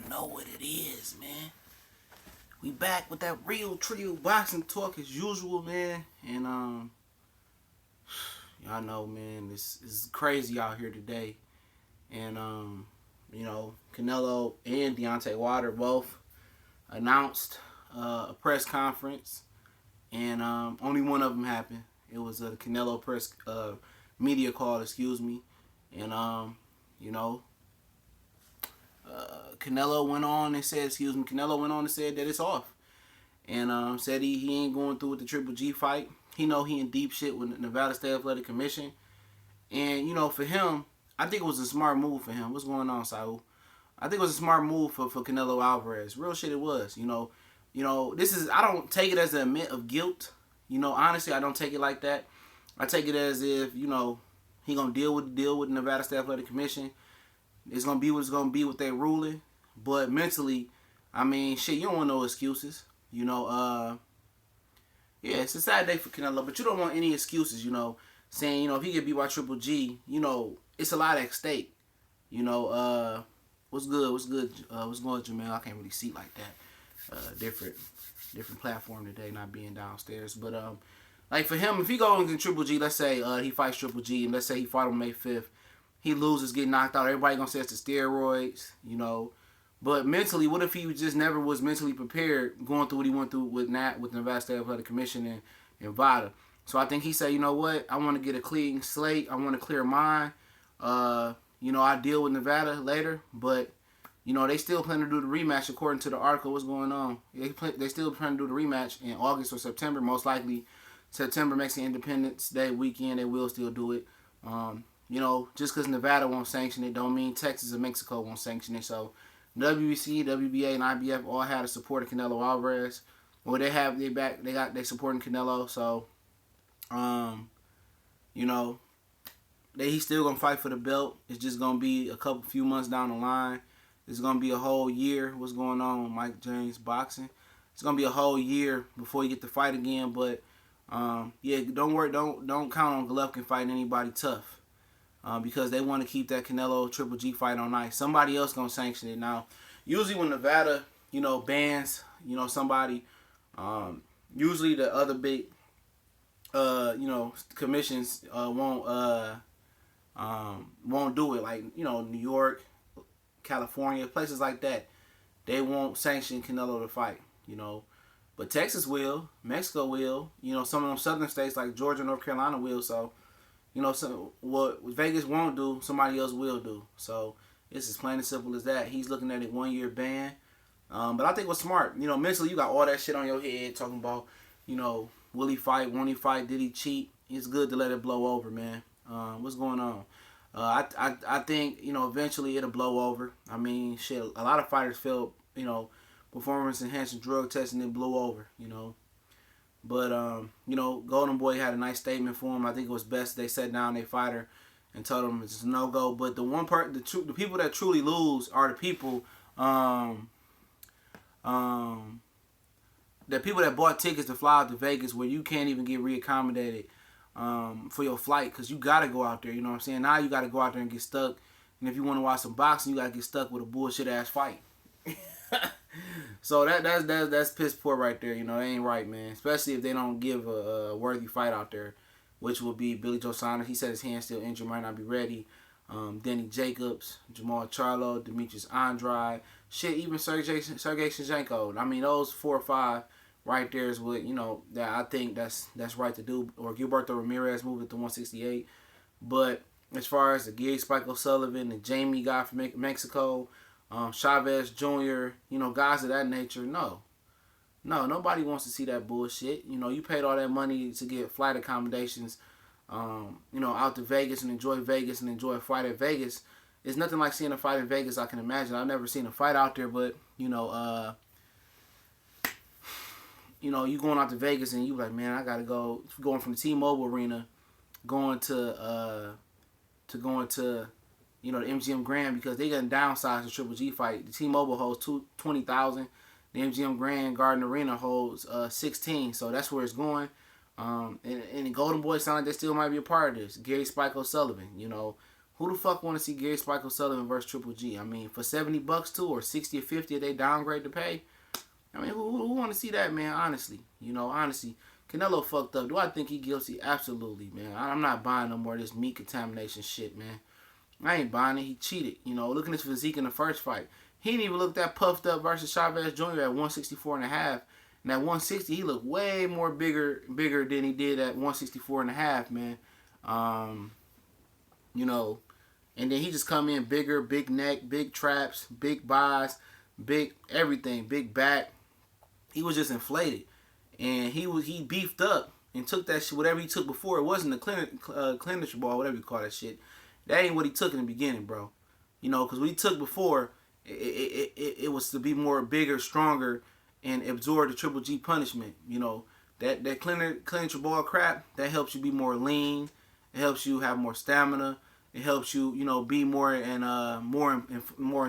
know what it is, man. We back with that real trio boxing talk as usual, man. And y'all know, man, this is crazy out here today. And Canelo and Deontay Wilder both announced a press conference, and only one of them happened. It was a Canelo press media call, excuse me. And Canelo went on and said, that it's off, and said he ain't going through with the Triple G fight. He know he in deep shit with the Nevada State Athletic Commission, and for him, I think it was a smart move for him. What's going on, Saul? I think it was a smart move for Canelo Alvarez. Real shit, it was. This is, I don't take it as an admit of guilt. Honestly, I don't take it like that. I take it as if he gonna deal with the Nevada State Athletic Commission. It's gonna be what it's gonna be with their ruling. But mentally, I mean, shit, you don't want no excuses. Yeah, it's a sad day for Canelo, but you don't want any excuses. Saying if he get beat by Triple G, it's a lot at stake. What's good? What's good? What's going, Jamel? I can't really see like that. Different platform today, not being downstairs. But like for him, if he goes into Triple G, let's say he fights Triple G, and let's say he fought on May 5th, he loses, get knocked out. Everybody gonna say it's the steroids, But mentally, what if he just never was mentally prepared going through what he went through with Nevada State Athletic Commission and VADA? So I think he said, you know what? I want to get a clean slate. I want a clear mind. I deal with Nevada later, but they still plan to do the rematch according to the article. What's going on? They still plan to do the rematch in August or September. Most likely September, Mexican Independence Day weekend. They will still do it. Just because Nevada won't sanction it, don't mean Texas or Mexico won't sanction it. So WBC, WBA, and IBF all had to support Canelo Alvarez. Well, they have their back. They supporting Canelo. So, he's still gonna fight for the belt. It's just gonna be a few months down the line. It's gonna be a whole year. What's going on, Mike James Boxing? It's gonna be a whole year before you get to fight again. But don't worry. Don't count on Golovkin fighting anybody tough. Because they want to keep that Canelo Triple G fight on ice. Somebody else gonna sanction it. Now, usually when Nevada, bans, somebody, usually the other big, commissions won't do it. Like New York, California, places like that, they won't sanction Canelo to fight. But Texas will, Mexico will, some of them southern states like Georgia, North Carolina will. So. What Vegas won't do, somebody else will do. So it's as plain and simple as that. He's looking at it 1 year ban. But I think what's smart, mentally you got all that shit on your head talking about, will he fight, won't he fight, did he cheat? It's good to let it blow over, man. What's going on? I think, eventually it'll blow over. I mean, shit, a lot of fighters failed, performance enhancing drug testing and blew over, But, Golden Boy had a nice statement for him. I think it was best they sat down their fighter and told him it's a no-go. But the people that truly lose are the people, the people that bought tickets to fly out to Vegas where you can't even get reaccommodated for your flight because you got to go out there, you know what I'm saying? Now you got to go out there and get stuck. And if you want to watch some boxing, you got to get stuck with a bullshit-ass fight. So that's piss poor right there. They ain't right, man. Especially if they don't give a worthy fight out there, which will be Billy Joe Saunders. He said his hand's still injured, might not be ready. Denny Jacobs, Jamal Charlo, Demetrius Andrade, shit, even Sergey Shevchenko. I mean, those 4 or 5 right there is what that I think that's right to do. Or Gilberto Ramirez moved it to 168. But as far as the Gary Spike O'Sullivan, the Jamie guy from Mexico. Chavez Jr., guys of that nature, no, nobody wants to see that bullshit. You paid all that money to get flight accommodations, out to Vegas and enjoy a fight at Vegas. It's nothing like seeing a fight in Vegas, I can imagine. I've never seen a fight out there, but, you going out to Vegas and you like, man, I got to go, going from the T-Mobile Arena, going to the MGM Grand, because they got downsized the Triple G fight. The T-Mobile holds 20,000. The MGM Grand Garden Arena holds 16. So that's where it's going. And the Golden Boys sound like they still might be a part of this. Gary Spike O'Sullivan, Who the fuck want to see Gary Spike O'Sullivan versus Triple G? I mean, for $70 too, or 60 or 50 if they downgrade the pay. I mean, who want to see that, man? Honestly, honestly, Canelo fucked up. Do I think he guilty? Absolutely, man. I'm not buying no more of this meat contamination shit, man. I ain't buying it. He cheated. Look at his physique in the first fight. He didn't even look that puffed up versus Chavez Jr. at 164 and a half. And at 160, he looked way more bigger than he did at 164 and a half, man. And then he just come in bigger, big neck, big traps, big buys, big everything, big back. He was just inflated, and he beefed up and took that shit. Whatever he took before, it wasn't a cleanser ball, whatever you call that shit. That ain't what he took in the beginning, bro. Because what he took before, it was to be more bigger, stronger, and absorb the Triple G punishment. That cleanser ball crap, that helps you be more lean. It helps you have more stamina. It helps you, be more and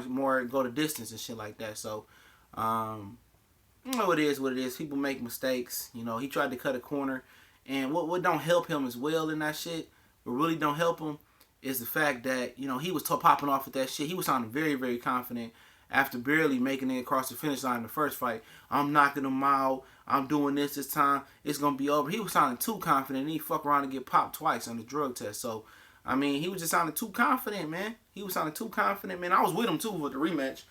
more go the distance and shit like that. So, it is what it is. People make mistakes. He tried to cut a corner, and what don't help him as well in that shit, what really don't help him, is the fact that he was popping off with that shit. He was sounding very, very confident after barely making it across the finish line in the first fight. I'm knocking him out. I'm doing this time. It's gonna be over. He was sounding too confident, and he fuck around and get popped twice on the drug test. So, I mean, he was just sounding too confident, man. He was sounding too confident, man. I was with him too with the rematch.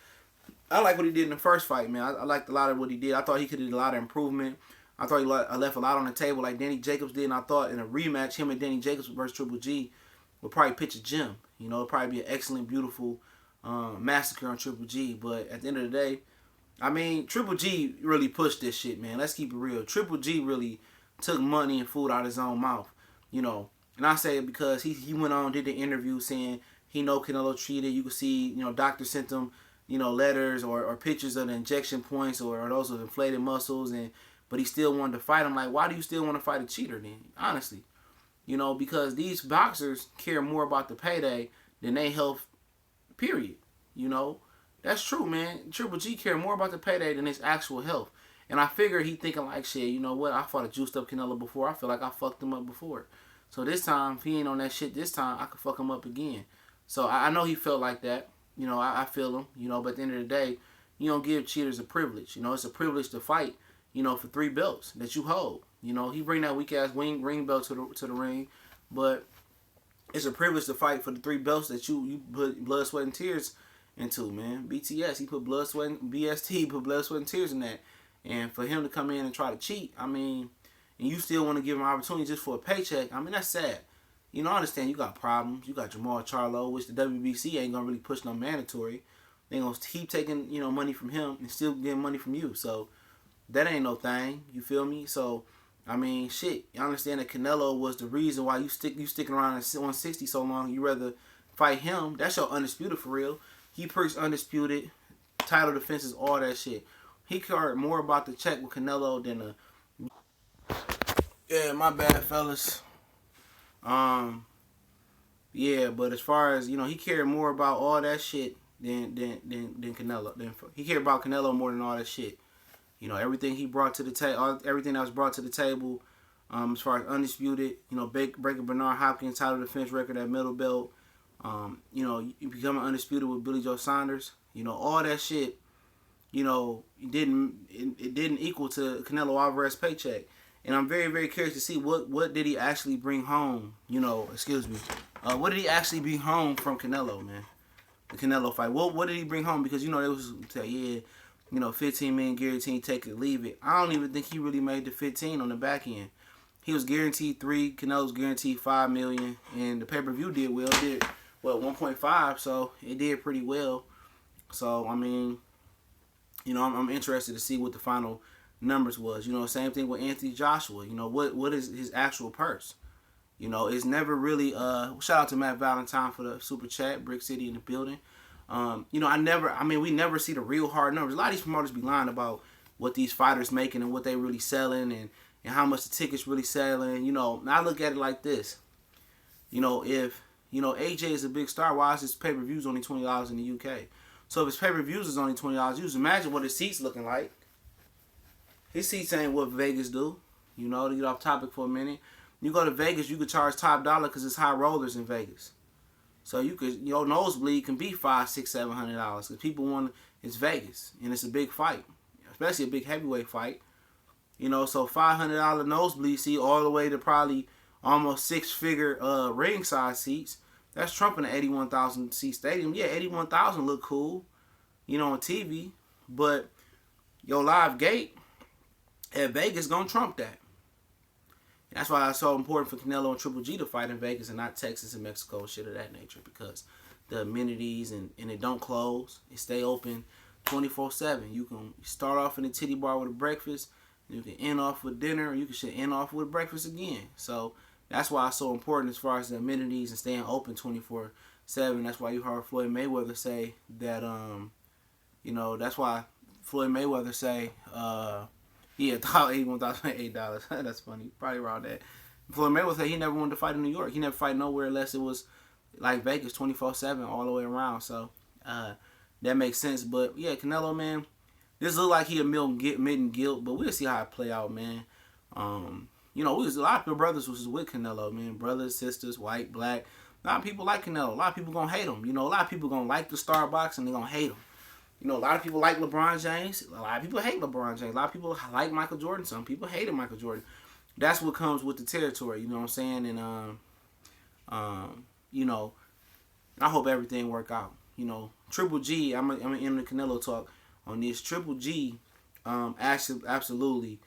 I like what he did in the first fight, man. I liked a lot of what he did. I thought he could have did a lot of improvement. I thought he left a lot on the table like Danny Jacobs did, and I thought in a rematch, him and Danny Jacobs versus Triple G would probably pitch a gem. It'd probably be an excellent, beautiful massacre on Triple G. But at the end of the day, I mean, Triple G really pushed this shit, man. Let's keep it real. Triple G really took money and food out of his own mouth, And I say it because he went on, did the interview saying he know Canelo treated. You could see, doctor sent him, letters or pictures of the injection points or those with inflated muscles, but he still wanted to fight him. Like, why do you still want to fight a cheater then? Honestly. Because these boxers care more about the payday than their health, period. That's true, man. Triple G care more about the payday than his actual health. And I figure he thinking like, shit, you know what? I fought a juiced up Canelo before. I feel like I fucked him up before. So this time, if he ain't on that shit this time, I could fuck him up again. So I know he felt like that. I feel him. But at the end of the day, you don't give cheaters a privilege. It's a privilege to fight, for 3 belts that you hold. He bring that weak ass ring belt to the ring, but it's a privilege to fight for the 3 belts that you put blood, sweat, and tears into, man. BTS, he put blood, sweat, and BST, he put blood, sweat, and tears in that. And for him to come in and try to cheat, I mean, and you still want to give him an opportunity just for a paycheck, I mean, that's sad. I understand you got problems. You got Jamal Charlo, which the WBC ain't going to really push no mandatory. They going to keep taking, money from him and still getting money from you. So, that ain't no thing. You feel me? So, I mean, shit. You understand that Canelo was the reason why you sticking around at 160 so long. You rather fight him. That's your undisputed for real. He preached undisputed, title defenses, all that shit. He cared more about the check with Canelo than the... Yeah, my bad, fellas. Yeah, but as far as, he cared more about all that shit than Canelo. He cared about Canelo more than all that shit. Everything he brought to the table, everything that was brought to the table, as far as undisputed, breaking Bernard Hopkins' title defense record at middle belt, you becoming undisputed with Billy Joe Saunders, all that shit, it didn't equal to Canelo Alvarez's paycheck. And I'm very, very curious to see what did he actually bring home, what did he actually bring home from Canelo, man? The Canelo fight. What did he bring home? Because, they was say, 15 million guaranteed, take it, leave it. I don't even think he really made the 15 on the back end. He was guaranteed 3, Canelo's guaranteed 5 million, and the pay-per-view did well. It did, 1.5, so it did pretty well. So, I mean, I'm interested to see what the final numbers was. Same thing with Anthony Joshua. What is his actual purse? It's never really, shout out to Matt Valentine for the super chat, Brick City in the building. We never see the real hard numbers. A lot of these promoters be lying about what these fighters making and what they really selling and how much the tickets really selling. I look at it like this. If, AJ is a big star, why is his pay-per-views only $20 in the UK? So if his pay-per-views is only $20, you just imagine what his seats looking like. His seats ain't what Vegas do. To get off topic for a minute. You go to Vegas, you could charge top dollar because it's high rollers in Vegas. So you could, your nosebleed can be $500, $600, $700 because people want, it's Vegas and it's a big fight, especially a big heavyweight fight. So $500 nosebleed seat all the way to probably almost six-figure ringside seats. That's trumping an 81,000 seat stadium. Yeah, 81,000 look cool, on TV, but your live gate at Vegas gonna trump that. That's why it's so important for Canelo and Triple G to fight in Vegas and not Texas and Mexico, shit of that nature, because the amenities and it don't close. It stay open 24/7. You can start off in the titty bar with a breakfast, you can end off with dinner, or you can end off with breakfast again. So that's why it's so important as far as the amenities and staying open 24/7. That's why you heard Floyd Mayweather say that, that's why Floyd Mayweather say, yeah, $81,008. That's funny. Probably around that. Floyd Mayweather said he never wanted to fight in New York. He never fight nowhere unless it was like Vegas 24/7 all the way around. So that makes sense. But yeah, Canelo, man, this look like he admitting guilt, but we'll see how it play out, man. We was a lot of brothers was with Canelo, man. Brothers, sisters, white, black. A lot of people like Canelo. A lot of people gonna hate him. A lot of people gonna like the Starbucks and they gonna hate him. A lot of people like LeBron James. A lot of people hate LeBron James. A lot of people like Michael Jordan. Some people hated Michael Jordan. That's what comes with the territory. You know what I'm saying? And I hope everything work out. Triple G. I'm gonna end the Canelo talk on this. Triple G, absolutely,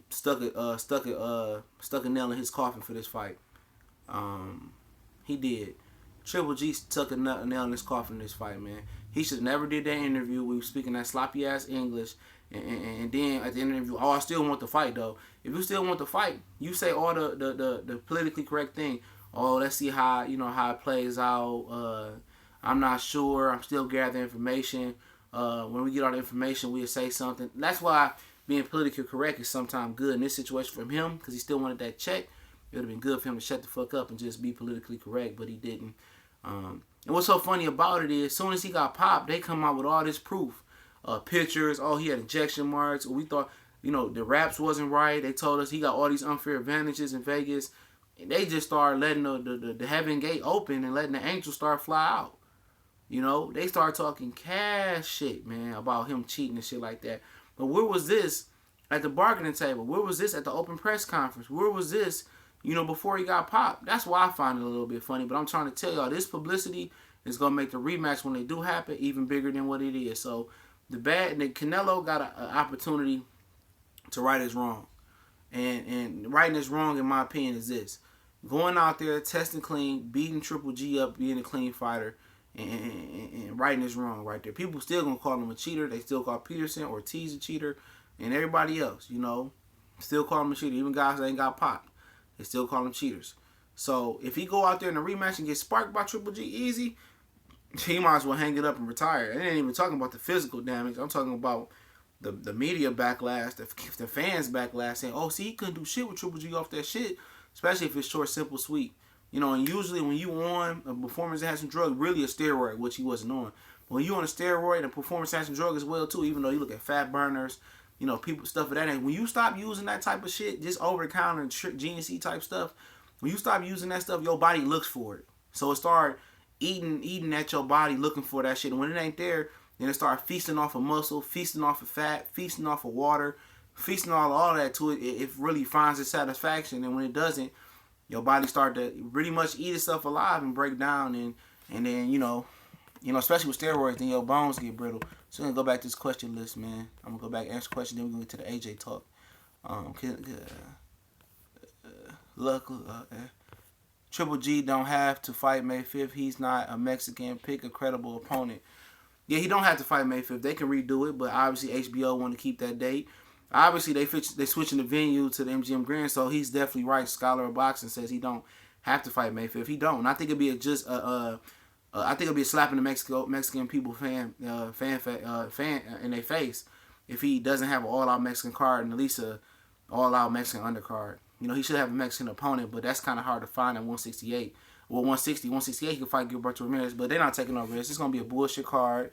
stuck a nail in his coffin for this fight. He did. Triple G stuck a nail in his coffin in this fight, man. He should never did that interview. We were speaking that sloppy ass English, and then at the end of the interview, I still want the fight though. If you still want the fight, you say all the politically correct thing. Oh, let's see how how it plays out. I'm not sure. I'm still gathering information. When we get all the information, we'll say something. That's why being politically correct is sometimes good in this situation from him, because he still wanted that check. It would have been good for him to shut the fuck up and just be politically correct, but he didn't. And what's so funny about it is, as soon as he got popped, they come out with all this proof. Pictures, he had injection marks. We thought, the raps wasn't right. They told us he got all these unfair advantages in Vegas. And they just started letting the heaven gate open and letting the angels start fly out. They started talking cash shit, man, about him cheating and shit like that. But where was this at the bargaining table? Where was this at the open press conference? Where was this before he got popped? That's why I find it a little bit funny. But I'm trying to tell y'all, this publicity is going to make the rematch when they do happen even bigger than what it is. So the Canelo got an opportunity to right his wrong. And righting his wrong, in my opinion, is this. Going out there, testing clean, beating Triple G up, being a clean fighter, and righting his wrong right there. People still going to call him a cheater. They still call Peterson or Ortiz a cheater. And everybody else, still call him a cheater. Even guys that ain't got popped. They still call them cheaters. So if he go out there in a rematch and get sparked by Triple G easy, he might as well hang it up and retire. I ain't even talking about the physical damage. I'm talking about the media backlash, the fans backlash, saying, oh, see, he couldn't do shit with Triple G off that shit, especially if it's short, simple, sweet. And usually when you on a performance-enhancing drug, really a steroid, which he wasn't on. But when you on a steroid and a performance-enhancing drug as well, too, even though you look at fat burners, people, stuff of that nature. When you stop using that type of shit, just over-the-counter GNC type stuff, when you stop using that stuff, your body looks for it. So it start eating at your body, looking for that shit. And when it ain't there, then it start feasting off of muscle, feasting off of fat, feasting off of water, feasting all that to it. It really finds its satisfaction. And when it doesn't, your body start to pretty much eat itself alive and break down. And then, especially with steroids, then your bones get brittle. So I'm going to go back to this question list, man. I'm going to go back and answer the question, then we're going to get to the AJ talk. Triple G don't have to fight May 5th. He's not a Mexican. Pick a credible opponent. Yeah, he don't have to fight May 5th. They can redo it, but obviously HBO want to keep that date. Obviously, they switching the venue to the MGM Grand, so he's definitely right. Scholar of Boxing says he don't have to fight May 5th. He don't. And I think it'd be I think it'll be a slap in the Mexican people fan in their face if he doesn't have an all-out Mexican card and at least a all-out Mexican undercard. He should have a Mexican opponent, but that's kind of hard to find at 168. Well, 168 he can fight Gilberto Ramirez, but they're not taking no risks. It's gonna be a bullshit card,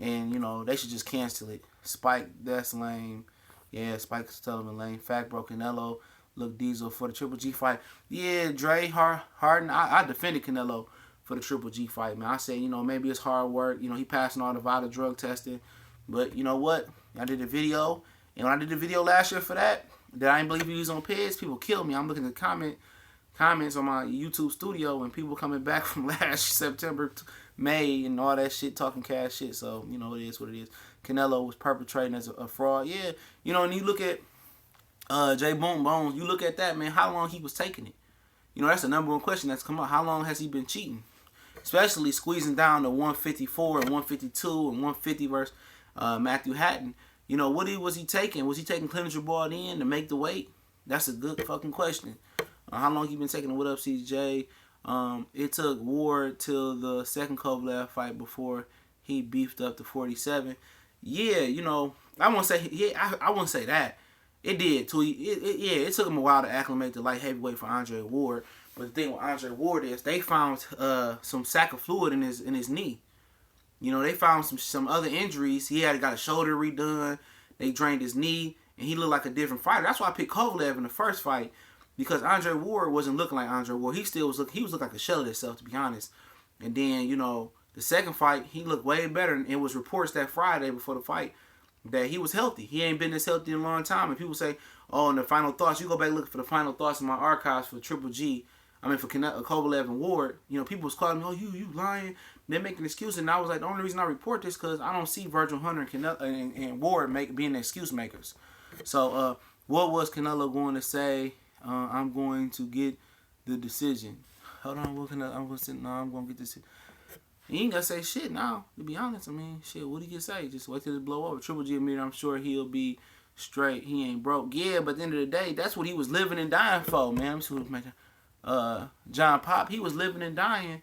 and they should just cancel it. Spike, that's lame. Yeah, Spike Sullivan lame. Fact, bro, Canelo look Diesel for the Triple G fight. Yeah, Dre Harden. I defended Canelo for the Triple G fight, man. I said, you know, maybe it's hard work. You know, he passing all the vital drug testing. But you know what? I did a video. And when I did the video last year for that I didn't believe he was on PEDS, people killed me. I'm looking at comments on my YouTube studio and people coming back from last September, May, and all that shit, talking cash shit. So, you know, it is what it is. Canelo was perpetrating as a fraud. Yeah, you know, and you look at J Bones, you look at that, man, how long he was taking it. You know, that's the number one question that's come up. How long has he been cheating? Especially squeezing down to 154 and 152 and 150 versus Matthew Hatton. You know, what was he taking? Was he taking clenchable in to make the weight? That's a good fucking question. How long he been taking it? What up, CJ? It took Ward till the second Kovalev fight before he beefed up to 47. Yeah, you know, I won't say I won't say that. It did too. It took him a while to acclimate to light heavyweight for Andre Ward. But the thing with Andre Ward is they found some sac of fluid in his knee. You know, they found some other injuries. He got a shoulder redone. They drained his knee, and he looked like a different fighter. That's why I picked Kovalev in the first fight, because Andre Ward wasn't looking like Andre Ward. He was looking like a shell of himself, to be honest. And then, you know, the second fight, he looked way better. And it was reports that Friday before the fight that he was healthy. He ain't been this healthy in a long time. And people say, oh, and the final thoughts, you go back and look for the final thoughts in my archives for Triple G. I mean, for Kovalev and Ward, you know, people was calling me, oh, you lying. They're making excuses. And I was like, the only reason I report this because I don't see Virgil Hunter and Ward being excuse makers. So, what was Canelo going to say? I'm going to get the decision. Hold on, I'm going to get this. He ain't got to say shit now, to be honest. I mean, shit, what he can say? Just wait till it blow over. Triple G admitted, I'm sure he'll be straight. He ain't broke. Yeah, but at the end of the day, that's what he was living and dying for, man. I'm sure John Pop, he was living and dying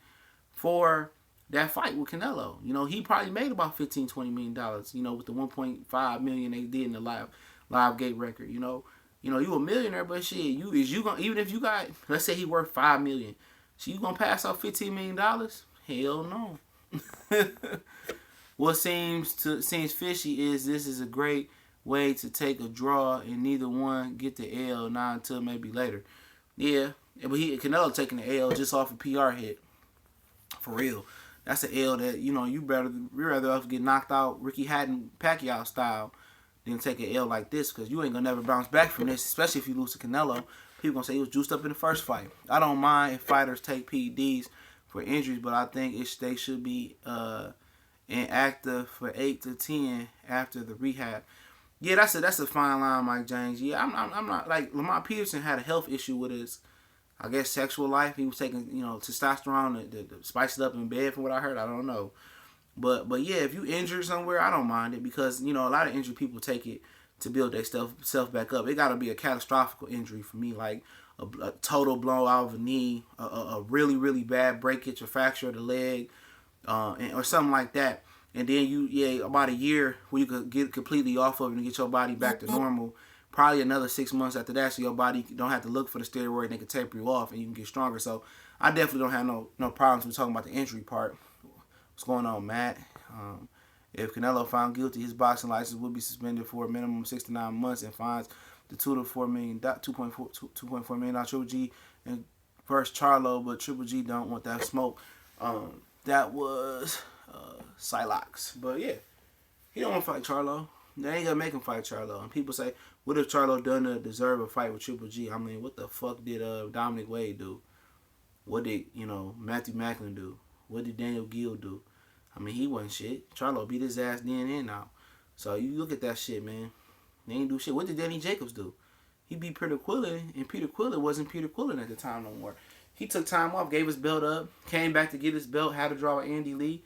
for that fight with Canelo. You know, he probably made about $15-20 million, you know, with the $1.5 million they did in the live gate record, you know. You know, you a millionaire, but shit, you gonna, even if you got, let's say he worth $5 million, so you gonna pass out $15 million? Hell no. What seems fishy is this is a great way to take a draw and neither one get the L, not until maybe later. Yeah, but Canelo taking the L just off a PR hit. For real. That's an L that, you know, you'd rather get knocked out Ricky Hatton Pacquiao style than take an L like this, because you ain't gonna never bounce back from this, especially if you lose to Canelo. People gonna say he was juiced up in the first fight. I don't mind if fighters take PEDs for injuries, but I think they should be inactive for 8 to 10 after the rehab. Yeah, that's a fine line, Mike James. Yeah, I'm not like Lamar Peterson had a health issue with his, I guess, sexual life. He was taking, you know, testosterone to spice it up in bed, from what I heard. I don't know. But yeah, if you injured somewhere, I don't mind it, because, you know, a lot of injured people take it to build their self back up. It got to be a catastrophic injury for me, like a total blowout of a knee, a really, really bad breakage or fracture of the leg, or something like that. And then about a year where you could get completely off of it and get your body back to normal. Probably another 6 months after that, so your body don't have to look for the steroid and they can taper you off and you can get stronger. So I definitely don't have no problems with talking about the injury part. What's going on, Matt? If Canelo found guilty, his boxing license will be suspended for a minimum of 6 to 9 months and fines the $2.4 million Triple G and versus Charlo, but Triple G don't want that smoke. That was Silox. But yeah, he don't want to fight Charlo. They ain't gonna make him fight Charlo. And people say, what if Charlo done deserve a fight with Triple G? I mean, what the fuck did Dominic Wade do? What did, you know, Matthew Macklin do? What did Daniel Gill do? I mean, he wasn't shit. Charlo beat his ass then and now. So you look at that shit, man. They ain't do shit. What did Danny Jacobs do? He beat Peter Quillin, and Peter Quillin wasn't Peter Quillin at the time no more. He took time off, gave his belt up, came back to get his belt, had a draw with Andy Lee,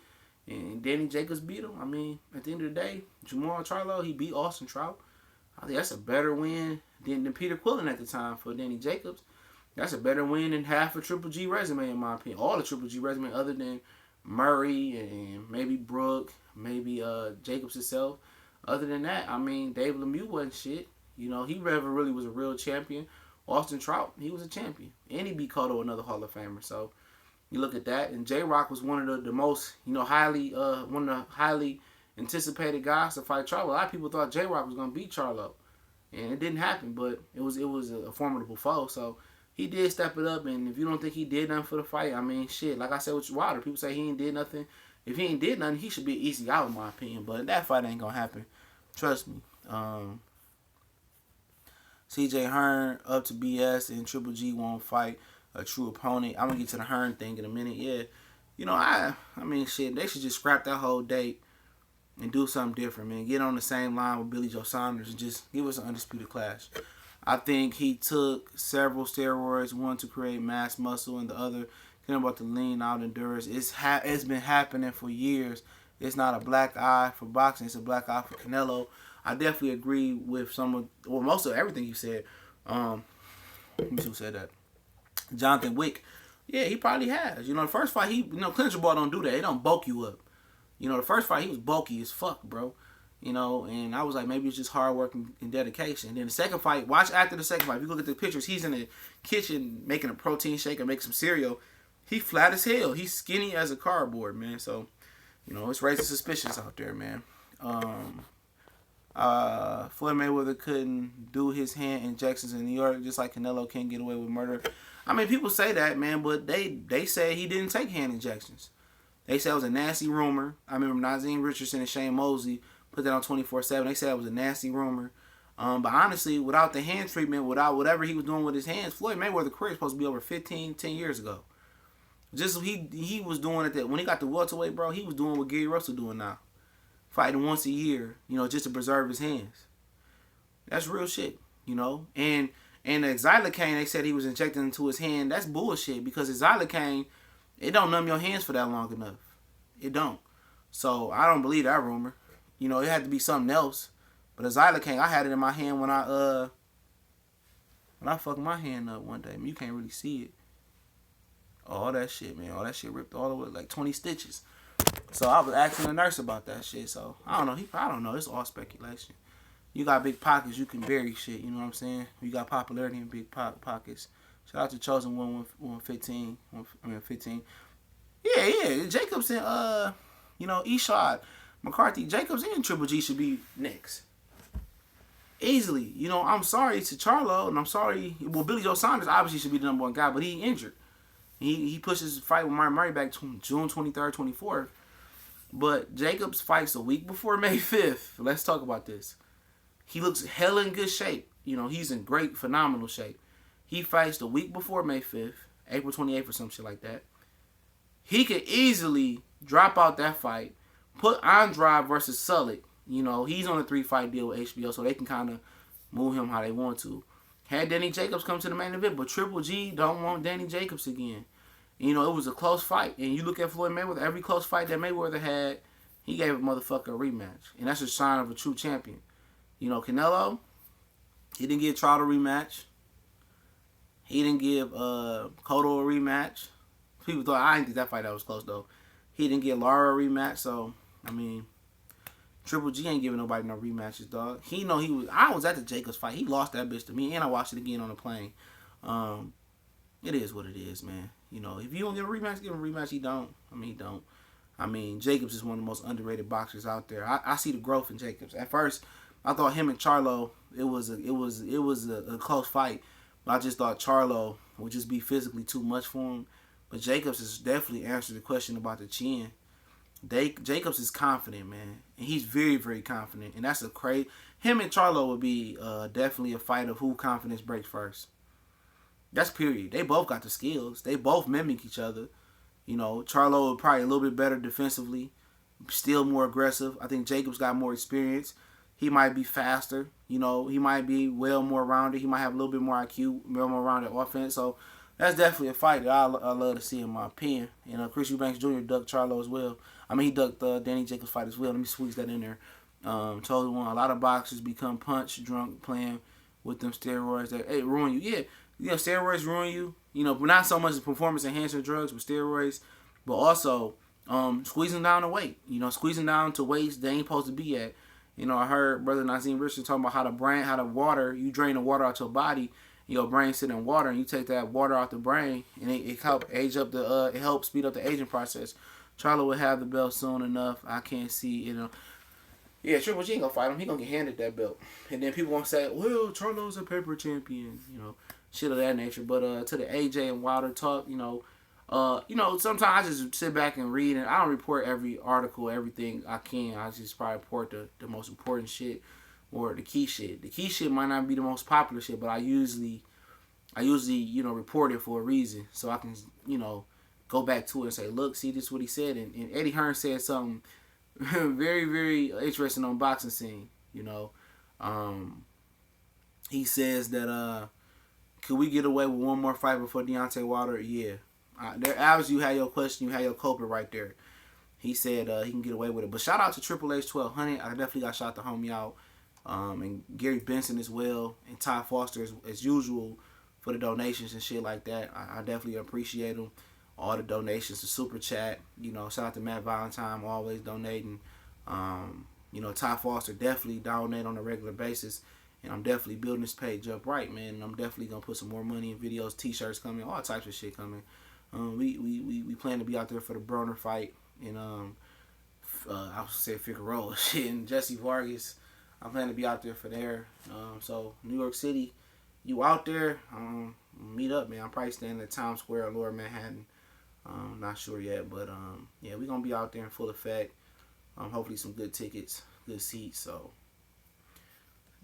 and Danny Jacobs beat him. I mean, at the end of the day, Jamal Charlo, he beat Austin Trout. I think that's a better win than Peter Quillin at the time for Danny Jacobs. That's a better win than half a Triple G resume, in my opinion. All the Triple G resume other than Murray and maybe Brook, maybe Jacobs himself. Other than that, I mean, Dave Lemieux wasn't shit. You know, he never really was a real champion. Austin Trout, he was a champion. And he beat Cotto, another Hall of Famer. So you look at that. And J-Rock was one of the most, you know, one of the highly anticipated guys to fight Charlo. A lot of people thought J-Rock was going to beat Charlo. And it didn't happen, but it was a formidable foe. So he did step it up. And if you don't think he did nothing for the fight, I mean, shit. Like I said with Wilder, people say he ain't did nothing. If he ain't did nothing, he should be easy out in my opinion. But that fight ain't gonna happen. Trust me. CJ Hearn up to BS and Triple G won't fight a true opponent. I'm gonna get to the Hearn thing in a minute. Yeah, you know, I mean, shit, they should just scrap that whole date and do something different, man. Get on the same line with Billy Joe Saunders and just give us an undisputed clash. I think he took several steroids, one to create mass muscle and the other about to lean out endurance. It's been happening for years. It's not a black eye for boxing. It's a black eye for Canelo. I definitely agree with most of everything you said. Let me see who said that. Jonathan Wick. Yeah, he probably has. You know, the first fight, clincher ball don't do that. It don't bulk you up. You know, the first fight, he was bulky as fuck, bro. You know, and I was like, maybe it's just hard work and dedication. And then the second fight, watch after the second fight. If you look at the pictures, he's in the kitchen making a protein shake and making some cereal. He flat as hell. He's skinny as a cardboard, man. So, you know, it's raising suspicions out there, man. Floyd Mayweather couldn't do his hand injections in New York, just like Canelo can't get away with murder. I mean, people say that, man, but they say he didn't take hand injections. They said it was a nasty rumor. I remember Nazim Richardson and Shane Mosley put that on 24/7. They said it was a nasty rumor. But honestly, without the hand treatment, without whatever he was doing with his hands, Floyd Mayweather's career is supposed to be over 10 years ago. Just he was doing it that when he got the welterweight, bro, he was doing what Gary Russell doing now. Fighting once a year, you know, just to preserve his hands. That's real shit, you know. And the xylocaine, they said he was injecting into his hand. That's bullshit because the xylocaine, it don't numb your hands for that long enough. It don't. So I don't believe that rumor. You know, it had to be something else. But the xylocaine, I had it in my hand when I fucked my hand up one day. I mean, you can't really see it. All that shit, man. All that shit ripped all the way, like 20 stitches. So I was asking the nurse about that shit. So I don't know. I don't know. It's all speculation. You got big pockets, you can bury shit. You know what I'm saying? You got popularity in big pockets. Shout out to Chosen 115. 15. Yeah. Jacobs and Ishad, McCarthy, Jacobs and Triple G should be next. Easily. You know, I'm sorry to Charlo, and I'm sorry. Well, Billy Joe Saunders obviously should be the number one guy, but he injured. He pushed his fight with Martin Murray back to June 23rd, 24th. But Jacobs fights a week before May 5th. Let's talk about this. He looks hella in good shape. You know, he's in great, phenomenal shape. He fights the week before May 5th, April 28th or some shit like that. He could easily drop out that fight, put Andrade versus Sullick. You know, he's on a 3-fight deal with HBO, so they can kind of move him how they want to. Had Danny Jacobs come to the main event, but Triple G don't want Danny Jacobs again. You know, it was a close fight. And you look at Floyd Mayweather, every close fight that Mayweather had, he gave a motherfucker a rematch. And that's a sign of a true champion. You know, Canelo, he didn't give Trout a rematch. He didn't give Cotto a rematch. People thought, I didn't think that fight that was close, though. He didn't give Lara a rematch, so, I mean, Triple G ain't giving nobody no rematches, dog. I was at the Jacobs fight. He lost that bitch to me, and I watched it again on the plane. It is what it is, man. You know, if you don't give a rematch, give him a rematch. He don't. He don't. Jacobs is one of the most underrated boxers out there. I see the growth in Jacobs. At first, I thought him and Charlo, it was a close fight. But I just thought Charlo would just be physically too much for him. But Jacobs has definitely answered the question about the chin. Jacobs is confident, man. And he's very, very confident. And that's him and Charlo would be definitely a fight of who confidence breaks first. That's period. They both got the skills. They both mimic each other. You know, Charlo was probably a little bit better defensively. Still more aggressive. I think Jacobs got more experience. He might be faster. You know, he might be more rounded. He might have a little bit more IQ, more rounded offense. So that's definitely a fight that I love to see in my opinion. And Chris Eubanks Jr. ducked Charlo as well. He ducked Danny Jacobs' fight as well. Let me squeeze that in there. Told one, a lot of boxers become punch drunk playing with them steroids that ruin you. Yeah. You know, steroids ruin you. You know, but not so much as performance enhancing drugs with steroids, but also squeezing down the weight. You know, squeezing down to weights they ain't supposed to be at. You know, I heard Brother Nazim Richardson talking about how the water, you drain the water out your body, your brain sit in water, and you take that water out the brain, and it helps it helps speed up the aging process. Charlo will have the belt soon enough. I can't see, you know. Yeah, Triple G ain't gonna fight him. He gonna get handed that belt. And then people gonna say, well, Charlo's a paper champion, you know. shit of that nature. But to the AJ and Wilder talk, sometimes I just sit back and read, and I don't report every article, everything I can. I just probably report the most important shit or the key shit. The key shit might not be the most popular shit, but I usually report it for a reason, so I can go back to it and say, look, see, this is what he said. And Eddie Hearn said something very, very interesting on boxing scene. He says that could we get away with one more fight before Deontay Wilder? Yeah. There, obviously, you had your question, you had your culprit right there. He said he can get away with it. But shout out to Triple H 1200. I definitely got shout the homie out. And Gary Benson as well. And Ty Foster as usual for the donations and shit like that. I definitely appreciate them. All the donations, the super chat. Shout out to Matt Valentine, always donating. Ty Foster definitely donate on a regular basis. And I'm definitely building this page up right, man. And I'm definitely going to put some more money in videos, t-shirts coming, all types of shit coming. We plan to be out there for the Broner fight. And I would say Figueroa shit and Jesse Vargas. I plan to be out there for there. So New York City, you out there, meet up, man. I'm probably staying at Times Square or Lower Manhattan. Not sure yet, but yeah, we're going to be out there in full effect. Hopefully some good tickets, good seats. So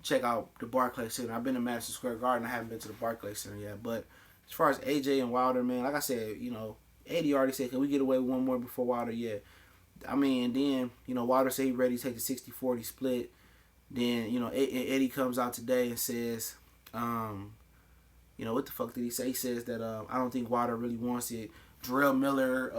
check out the Barclays Center. I've been to Madison Square Garden. I haven't been to the Barclays Center yet. But as far as AJ and Wilder, man, like I said, Eddie already said, can we get away with one more before Wilder? Yeah. I mean, and then, Wilder said he's ready to take the 60-40 split. Then, Eddie comes out today and says, what the fuck did he say? He says that I don't think Wilder really wants it. Jarrell Miller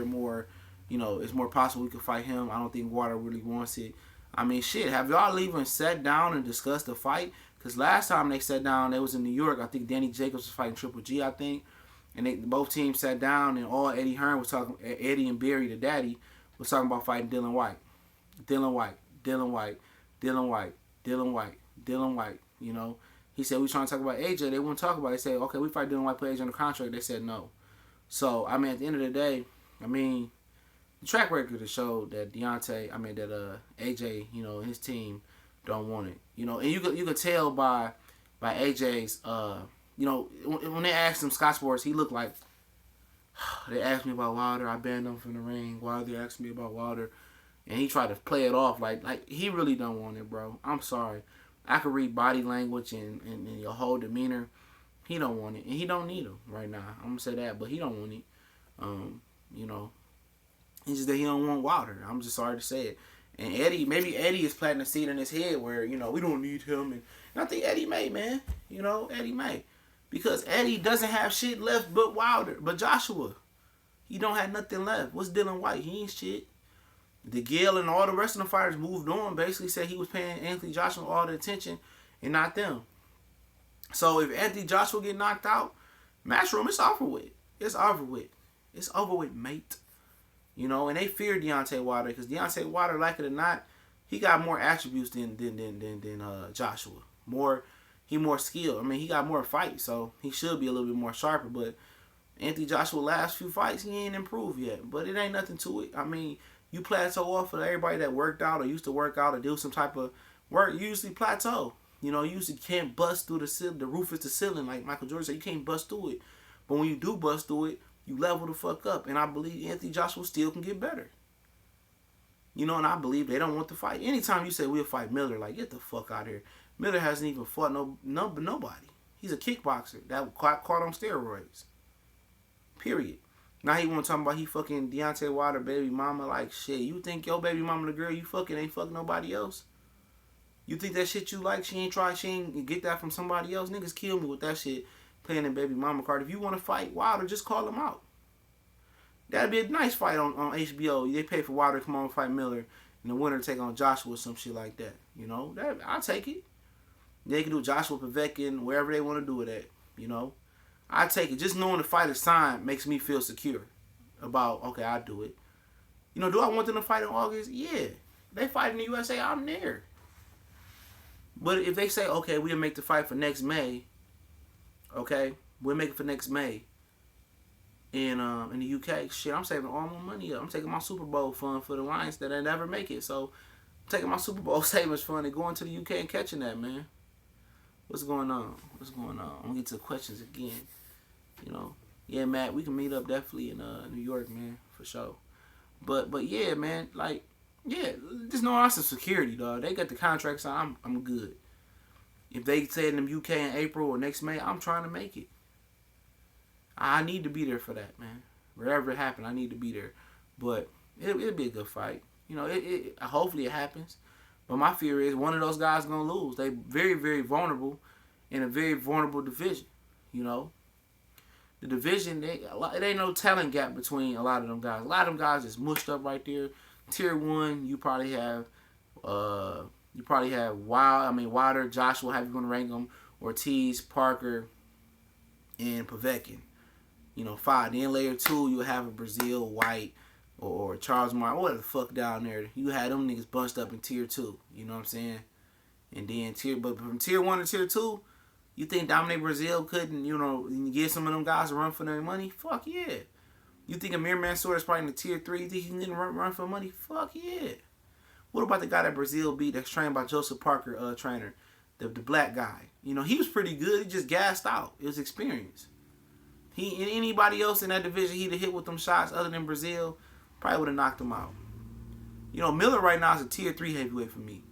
more, it's more possible we could fight him. I don't think Wilder really wants it. I mean, shit, have y'all even sat down and discussed the fight? Because last time they sat down, they was in New York. I think Danny Jacobs was fighting Triple G, I think. And both teams sat down, and all Eddie Hearn was talking, Eddie and Barry, the daddy, was talking about fighting Dylan White. He said, we trying to talk about AJ. They wouldn't talk about it. They said, okay, we fight Dylan White, put AJ on the contract. They said no. So, I mean, at the end of the day, the track record has showed that AJ, and his team don't want it. And you could tell by AJ's, when they asked him Scott Sports, he looked like, they asked me about Wilder, I banned him from the ring. Wilder asked me about Wilder. And he tried to play it off like he really don't want it, bro. I'm sorry. I could read body language and your whole demeanor. He don't want it. And he don't need him right now. I'm going to say that, but he don't want it. It's just that he don't want Wilder. I'm just sorry to say it. And maybe Eddie is planting a seed in his head where, we don't need him. And I think Eddie may, man. Eddie may. Because Eddie doesn't have shit left but Wilder. But Joshua, he don't have nothing left. What's Dylan White? He ain't shit. DeGale and all the rest of the fighters moved on. Basically said he was paying Anthony Joshua all the attention and not them. So if Anthony Joshua get knocked out, Matchroom, it's over with. It's over with. It's over with, mate. And they fear Deontay Wilder because Deontay Wilder, like it or not, he got more attributes than Joshua. He more skilled. He got more fights, so he should be a little bit more sharper. But Anthony Joshua last few fights, he ain't improved yet. But it ain't nothing to it. You plateau off for everybody that worked out or used to work out or do some type of work. You usually plateau. You usually can't bust through the ceiling. The roof is the ceiling, like Michael Jordan said. You can't bust through it. But when you do bust through it, you level the fuck up. And I believe Anthony Joshua still can get better. And I believe they don't want to fight. Anytime you say we'll fight Miller, like, get the fuck out of here. Miller hasn't even fought nobody. He's a kickboxer that caught on steroids. Period. Now he want to talk about he fucking Deontay Wilder baby mama. Like, shit, you think your baby mama, the girl you fucking, ain't fucking nobody else? You think that shit you like, she ain't get that from somebody else? Niggas kill me with that shit, playing in baby mama card. If you want to fight Wilder, just call him out. That'd be a nice fight on HBO. They pay for Wilder to come on and fight Miller, and the winner take on Joshua or some shit like that. I'll take it. They can do Joshua Povetkin, wherever they want to do it at, I take it. Just knowing the fight is signed makes me feel secure about, okay, I'll do it. Do I want them to fight in August? Yeah. They fight in the USA, I'm there. But if they say, okay, we'll make the fight for next May, okay, we'll make it for next May in the UK, shit, I'm saving all my money up. I'm taking my Super Bowl fund for the Lions that I never make it. So I'm taking my Super Bowl savings fund and going to the UK and catching that, man. What's going on? What's going on? I'm gonna get to the questions again. You know, yeah, Matt, we can meet up definitely in New York, man, for sure. But yeah, man, like yeah, just know some security, dog. They got the contract signed. I'm good. If they say in the UK in April or next May, I'm trying to make it. I need to be there for that, man. Wherever it happens, I need to be there. But it'll be a good fight. You know, hopefully it happens. But my fear is one of those guys gonna lose. They very, very vulnerable in a very vulnerable division. You know, the division, it ain't no talent gap between a lot of them guys. A lot of them guys is mushed up right there. Tier 1, you probably have Wilder, Joshua, how you gonna rank them, Ortiz, Parker, and Povetkin. You know, 5. Then layer 2, you have a Brazil, White, or Charles Martin, whatever the fuck down there. You had them niggas bunched up in tier 2. You know what I'm saying? And then but from tier 1 to tier 2, you think Dominic Brazil couldn't, you know, give some of them guys a run for their money? Fuck yeah. You think Amir Mansour is probably in the tier 3? You think he can run for money? Fuck yeah. What about the guy that Brazil beat that's trained by Joseph Parker trainer? The black guy. You know, he was pretty good. He just gassed out. It was experience. Anybody else in that division he'd have hit with them shots other than Brazil, probably would have knocked him out. You know, Miller right now is a tier 3 heavyweight for me.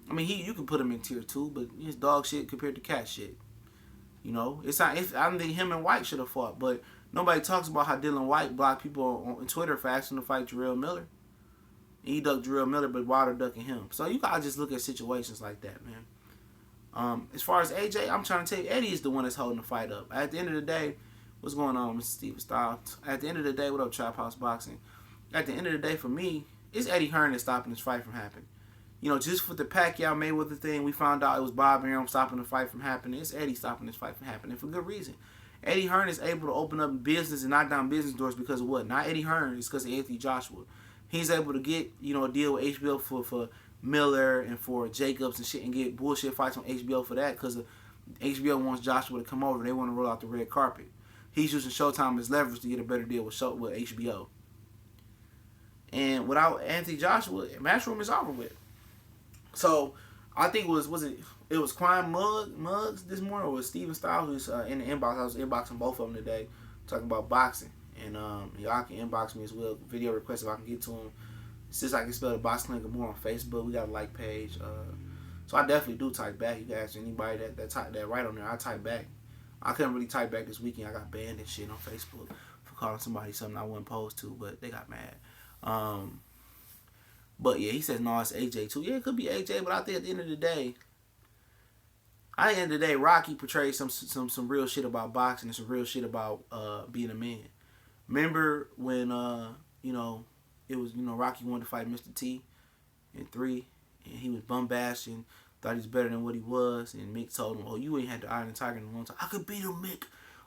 I mean, you can put him in tier 2, but he's dog shit compared to cat shit. You know, I think him and White should have fought, but nobody talks about how Dylan White blocked people on Twitter for asking to fight Jarrell Miller. He ducked Jarrell Miller, but Wilder ducking him. So you gotta just look at situations like that, man. As far as AJ, I'm trying to tell you, Eddie is the one that's holding the fight up. At the end of the day, what's going on, Mr. Steven Styles? At the end of the day, what up, Trap House Boxing? At the end of the day, for me, it's Eddie Hearn that's stopping this fight from happening. You know, just for the Pacquiao Mayweather thing, we found out it was Bob Arum stopping the fight from happening. It's Eddie stopping this fight from happening for good reason. Eddie Hearn is able to open up business and knock down business doors because of what? Not Eddie Hearn, it's because of Anthony Joshua. He's able to get, you know, a deal with HBO for Miller and for Jacobs and shit and get bullshit fights on HBO for that because HBO wants Joshua to come over. They want to roll out the red carpet. He's using Showtime as leverage to get a better deal with HBO. And without Anthony Joshua, Matchroom is over with. So I think it was Klein Muggs this morning or was Steven Styles who's in the inbox. I was inboxing both of them today talking about boxing. And y'all can inbox me as well. Video requests if I can get to them. Since I can spell the Box Clinic more on Facebook, we got a like page. So I definitely do type back. You guys, anybody that write on there, I type back. I couldn't really type back this weekend. I got banned and shit on Facebook for calling somebody something I wasn't supposed to, but they got mad. But yeah, he says no, it's AJ too. Yeah, it could be AJ, but I think at the end of the day, Rocky portrays some real shit about boxing and some real shit about being a man. Remember when it was Rocky wanted to fight Mr. T in 3, and he was bombasting, thought he was better than what he was, and Mick told him, "Oh, you ain't had the Iron Tiger in a long time. I could beat him, Mick.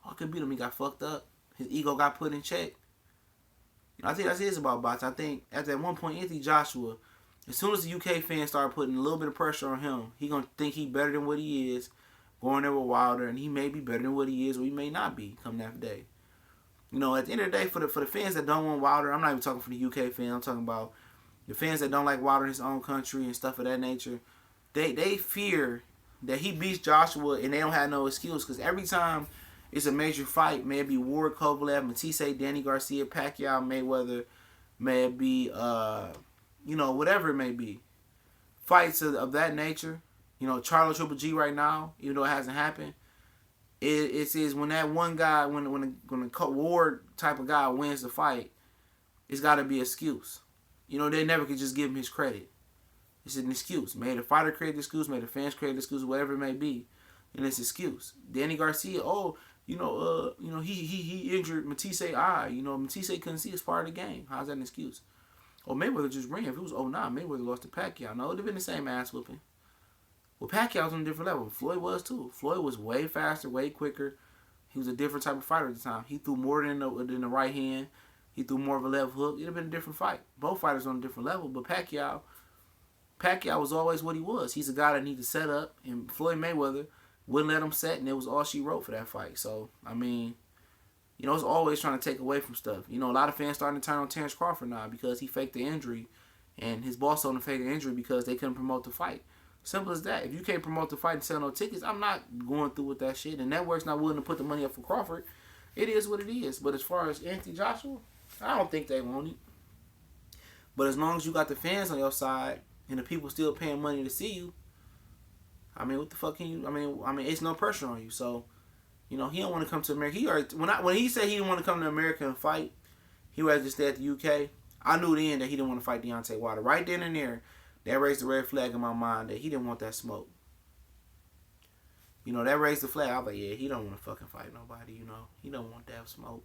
I could beat him." He got fucked up. His ego got put in check. I think that's it about boxing. I think at that one point, Anthony Joshua, as soon as the UK fans start putting a little bit of pressure on him, he gonna think he better than what he is, going there with Wilder, and he may be better than what he is, or he may not be come that day. You know, at the end of the day, for the fans that don't want Wilder, I'm not even talking for the UK fans. I'm talking about the fans that don't like Wilder in his own country and stuff of that nature. They fear that he beats Joshua and they don't have no excuse because every time it's a major fight, may it be Ward, Kovalev, Matisse, Danny Garcia, Pacquiao, Mayweather, may it be, whatever it may be. Fights of that nature, Charlo Triple G right now, even though it hasn't happened, it says when that one guy, when a Ward type of guy wins the fight, it's got to be an excuse. They never could just give him his credit. It's an excuse. May the fighter create the excuse, may the fans create the excuse, whatever it may be, and it's an excuse. Danny Garcia, he injured Matisse eye. Matisse couldn't see. It's part of the game. How's that an excuse? Or Mayweather just ran. If it was 09, Mayweather lost to Pacquiao. No, it would have been the same ass whooping. Well, Pacquiao was on a different level. Floyd was too. Floyd was way faster, way quicker. He was a different type of fighter at the time. He threw more than the right hand. He threw more of a left hook. It'd have been a different fight. Both fighters on a different level. But Pacquiao was always what he was. He's a guy that needs to set up. And Floyd Mayweather wouldn't let him set, and it was all she wrote for that fight. So, it's always trying to take away from stuff. A lot of fans starting to turn on Terrence Crawford now because he faked the injury, and his boss told him to fake the injury because they couldn't promote the fight. Simple as that. If you can't promote the fight and sell no tickets, I'm not going through with that shit. And network's not willing to put the money up for Crawford. It is what it is. But as far as Anthony Joshua, I don't think they want it. But as long as you got the fans on your side and the people still paying money to see you, I mean, what the fuck can you? I mean, it's no pressure on you. So, he don't want to come to America. When he said he didn't want to come to America and fight, he would just stay at the UK. I knew then that he didn't want to fight Deontay Wilder. Right then and there, that raised the red flag in my mind that he didn't want that smoke. That raised the flag. I was like, yeah, he don't want to fucking fight nobody. He don't want that smoke.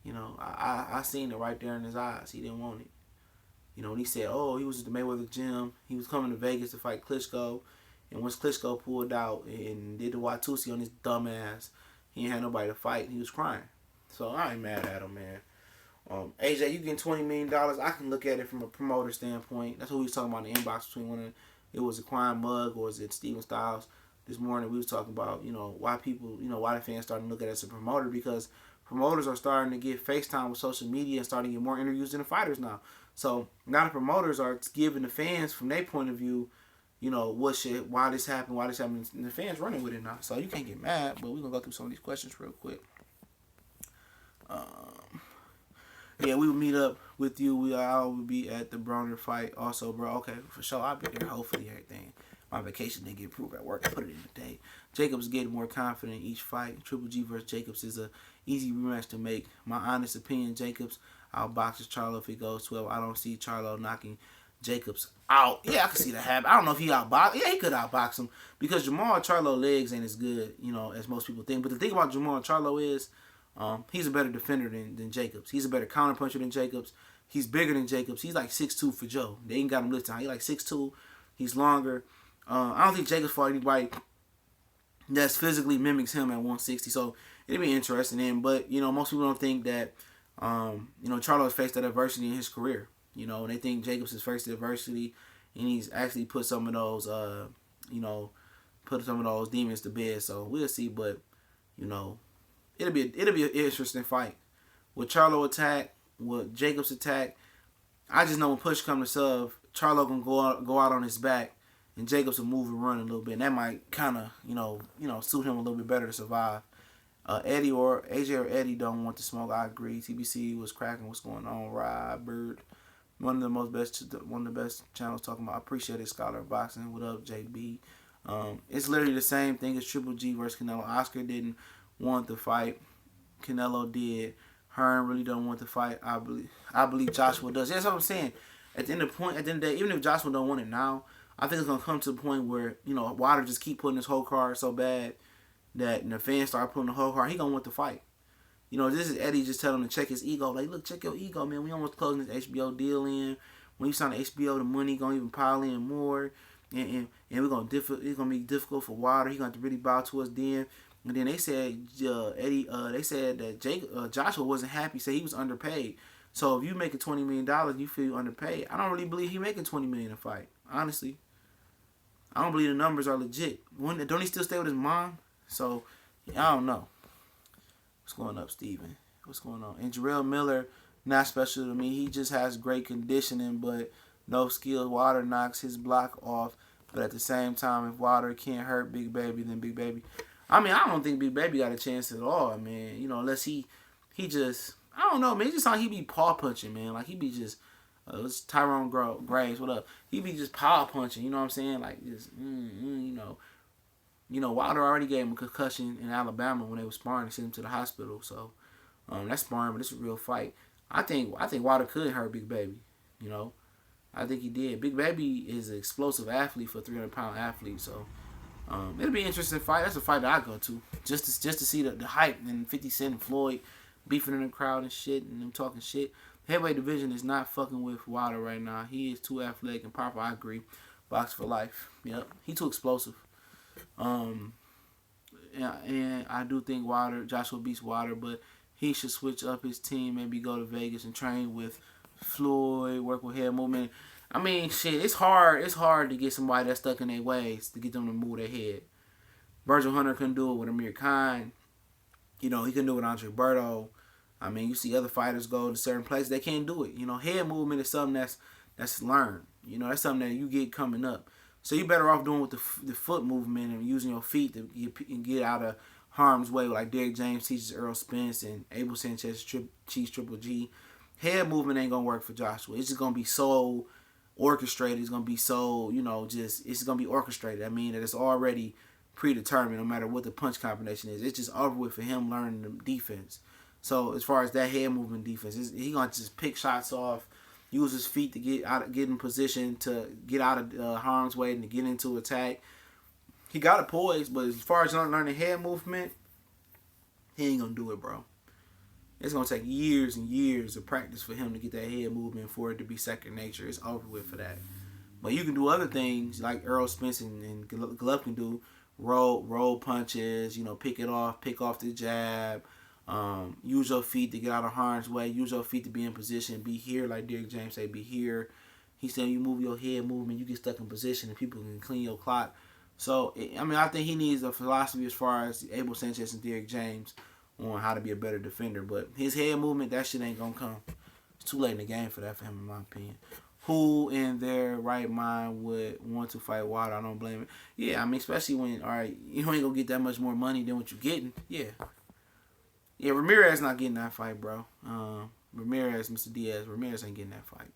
I seen it right there in his eyes. He didn't want it. When he said, he was at the Mayweather gym. He was coming to Vegas to fight Klitschko. And once Klitschko pulled out and did the Watusi on his dumb ass, he ain't had nobody to fight. He was crying. So I ain't mad at him, man. AJ, you getting $20 million. I can look at it from a promoter standpoint. That's what we was talking about in the inbox between one of it was Aquan Mug or was it Steven Styles. This morning we was talking about, why people, why the fans starting to look at it as a promoter, because promoters are starting to get FaceTime with social media and starting to get more interviews than the fighters now. So now the promoters are giving the fans from their point of view, why this happened, and the fans running with it now. So you can't get mad, but we're going to go through some of these questions real quick. Yeah, we will meet up with you. I will be at the Broner fight also, bro. Okay, for sure. I'll be there. Hopefully, everything. My vacation didn't get approved at work. I put it in today. Jacobs getting more confident each fight. Triple G versus Jacobs is a easy rematch to make. My honest opinion, Jacobs outboxes Charlo if he goes 12. I don't see Charlo knocking Jacobs out. Yeah, I can see that happen. I don't know if he outbox. Yeah, he could outbox him because Jamal Charlo legs ain't as good, as most people think. But the thing about Jamal Charlo is he's a better defender than Jacobs. He's a better counterpuncher than Jacobs. He's bigger than Jacobs. He's like 6'2" for Joe. They ain't got him lifted. He's like 6'2". He's longer. I don't think Jacobs fought anybody that's physically mimics him at 160. So it'll be interesting. But most people don't think that Charlo's faced that adversity in his career. And they think Jacobs has faced the adversity, and he's actually put some of those demons to bed. So we'll see. But it'll be an interesting fight. With Charlo attack, with Jacobs attack, I just know when push comes to shove, Charlo can go out on his back, and Jacobs will move and run a little bit, and that might kind of suit him a little bit better to survive. AJ or Eddie don't want to smoke. I agree. TBC was cracking. What's going on? Robert, one of the best channels talking about. I appreciate it. Scholar of Boxing. What up, JB? It's literally the same thing as Triple G versus Canelo. Oscar didn't want the fight. Canelo did. Hearn really don't want the fight. I believe Joshua does. That's what I'm saying. At the end of the day, even if Joshua don't want it now, I think it's gonna come to the point where Wilder just keep putting his whole card so bad that the fans start putting the whole card. He gonna want the fight. This is Eddie just telling him to check his ego. Like, look, check your ego, man. We almost closing this HBO deal in. When you sign the HBO, the money gonna even pile in more, and it's gonna be difficult for Wilder. He gonna have to really bow to us then. And then they said they said that Joshua wasn't happy. Said he was underpaid. So if you making $20 million, you feel underpaid. I don't really believe he making $20 million a fight. Honestly, I don't believe the numbers are legit. Don't he still stay with his mom? So I don't know. What's going up, Steven? What's going on? And Jarrell Miller, not special to me. He just has great conditioning, but no skill. Wilder knocks his block off. But at the same time, if Wilder can't hurt Big Baby, then Big Baby. I don't think Big Baby got a chance at all, man. Unless he just, I don't know, man. It's just like he be paw punching, man. Like he be just, it's Tyrone Graves, what up? He be just paw punching, you know what I'm saying? Like just, Wilder already gave him a concussion in Alabama when they were sparring and sent him to the hospital. So that's sparring, but it's a real fight. I think Wilder could hurt Big Baby. I think he did. Big Baby is an explosive athlete for a 300-pound athlete. So it'll be an interesting fight. That's a fight that I go to just to see the hype and 50 Cent and Floyd beefing in the crowd and shit and them talking shit. The heavyweight division is not fucking with Wilder right now. He is too athletic and powerful. I agree. Box for life. Yep. He too explosive. And I do think Joshua beats Wilder, but he should switch up his team, maybe go to Vegas and train with Floyd, work with head movement. Shit, it's hard to get somebody that's stuck in their ways to get them to move their head. Virgil Hunter couldn't do it with Amir Khan. He couldn't do it with Andre Berto. You see other fighters go to certain places, they can't do it. Head movement is something that's learned. That's something that you get coming up. So you better off doing with the foot movement and using your feet to get out of harm's way, like Derrick James teaches Earl Spence and Abel Sanchez teaches Triple G. Head movement ain't gonna work for Joshua. It's just gonna be so orchestrated. It's gonna be so, it's gonna be orchestrated. I mean, that it's already predetermined no matter what the punch combination is. It's just over with for him learning the defense. So as far as that head movement defense, he gonna just pick shots off, use his feet to get in position to get out of harm's way and to get into attack. He got a poise, but as far as learning head movement, he ain't gonna do it, bro. It's gonna take years and years of practice for him to get that head movement for it to be second nature. It's over with for that. But you can do other things like Earl Spence and Golovkin do. Roll punches, pick off the jab. Use your feet to get out of harm's way. Use your feet to be in position. Be here, like Derrick James say, be here. He said you move your head movement, you get stuck in position and people can clean your clock. So, I think he needs a philosophy as far as Abel Sanchez and Derrick James on how to be a better defender. But his head movement, that shit ain't going to come. It's too late in the game for that for him, in my opinion. Who in their right mind would want to fight Wilder? I don't blame it. Yeah, especially when, all right, you ain't going to get that much more money than what you're getting. Yeah. Yeah, Ramirez not getting that fight, bro. Ramirez, Mr. Diaz, Ramirez ain't getting that fight.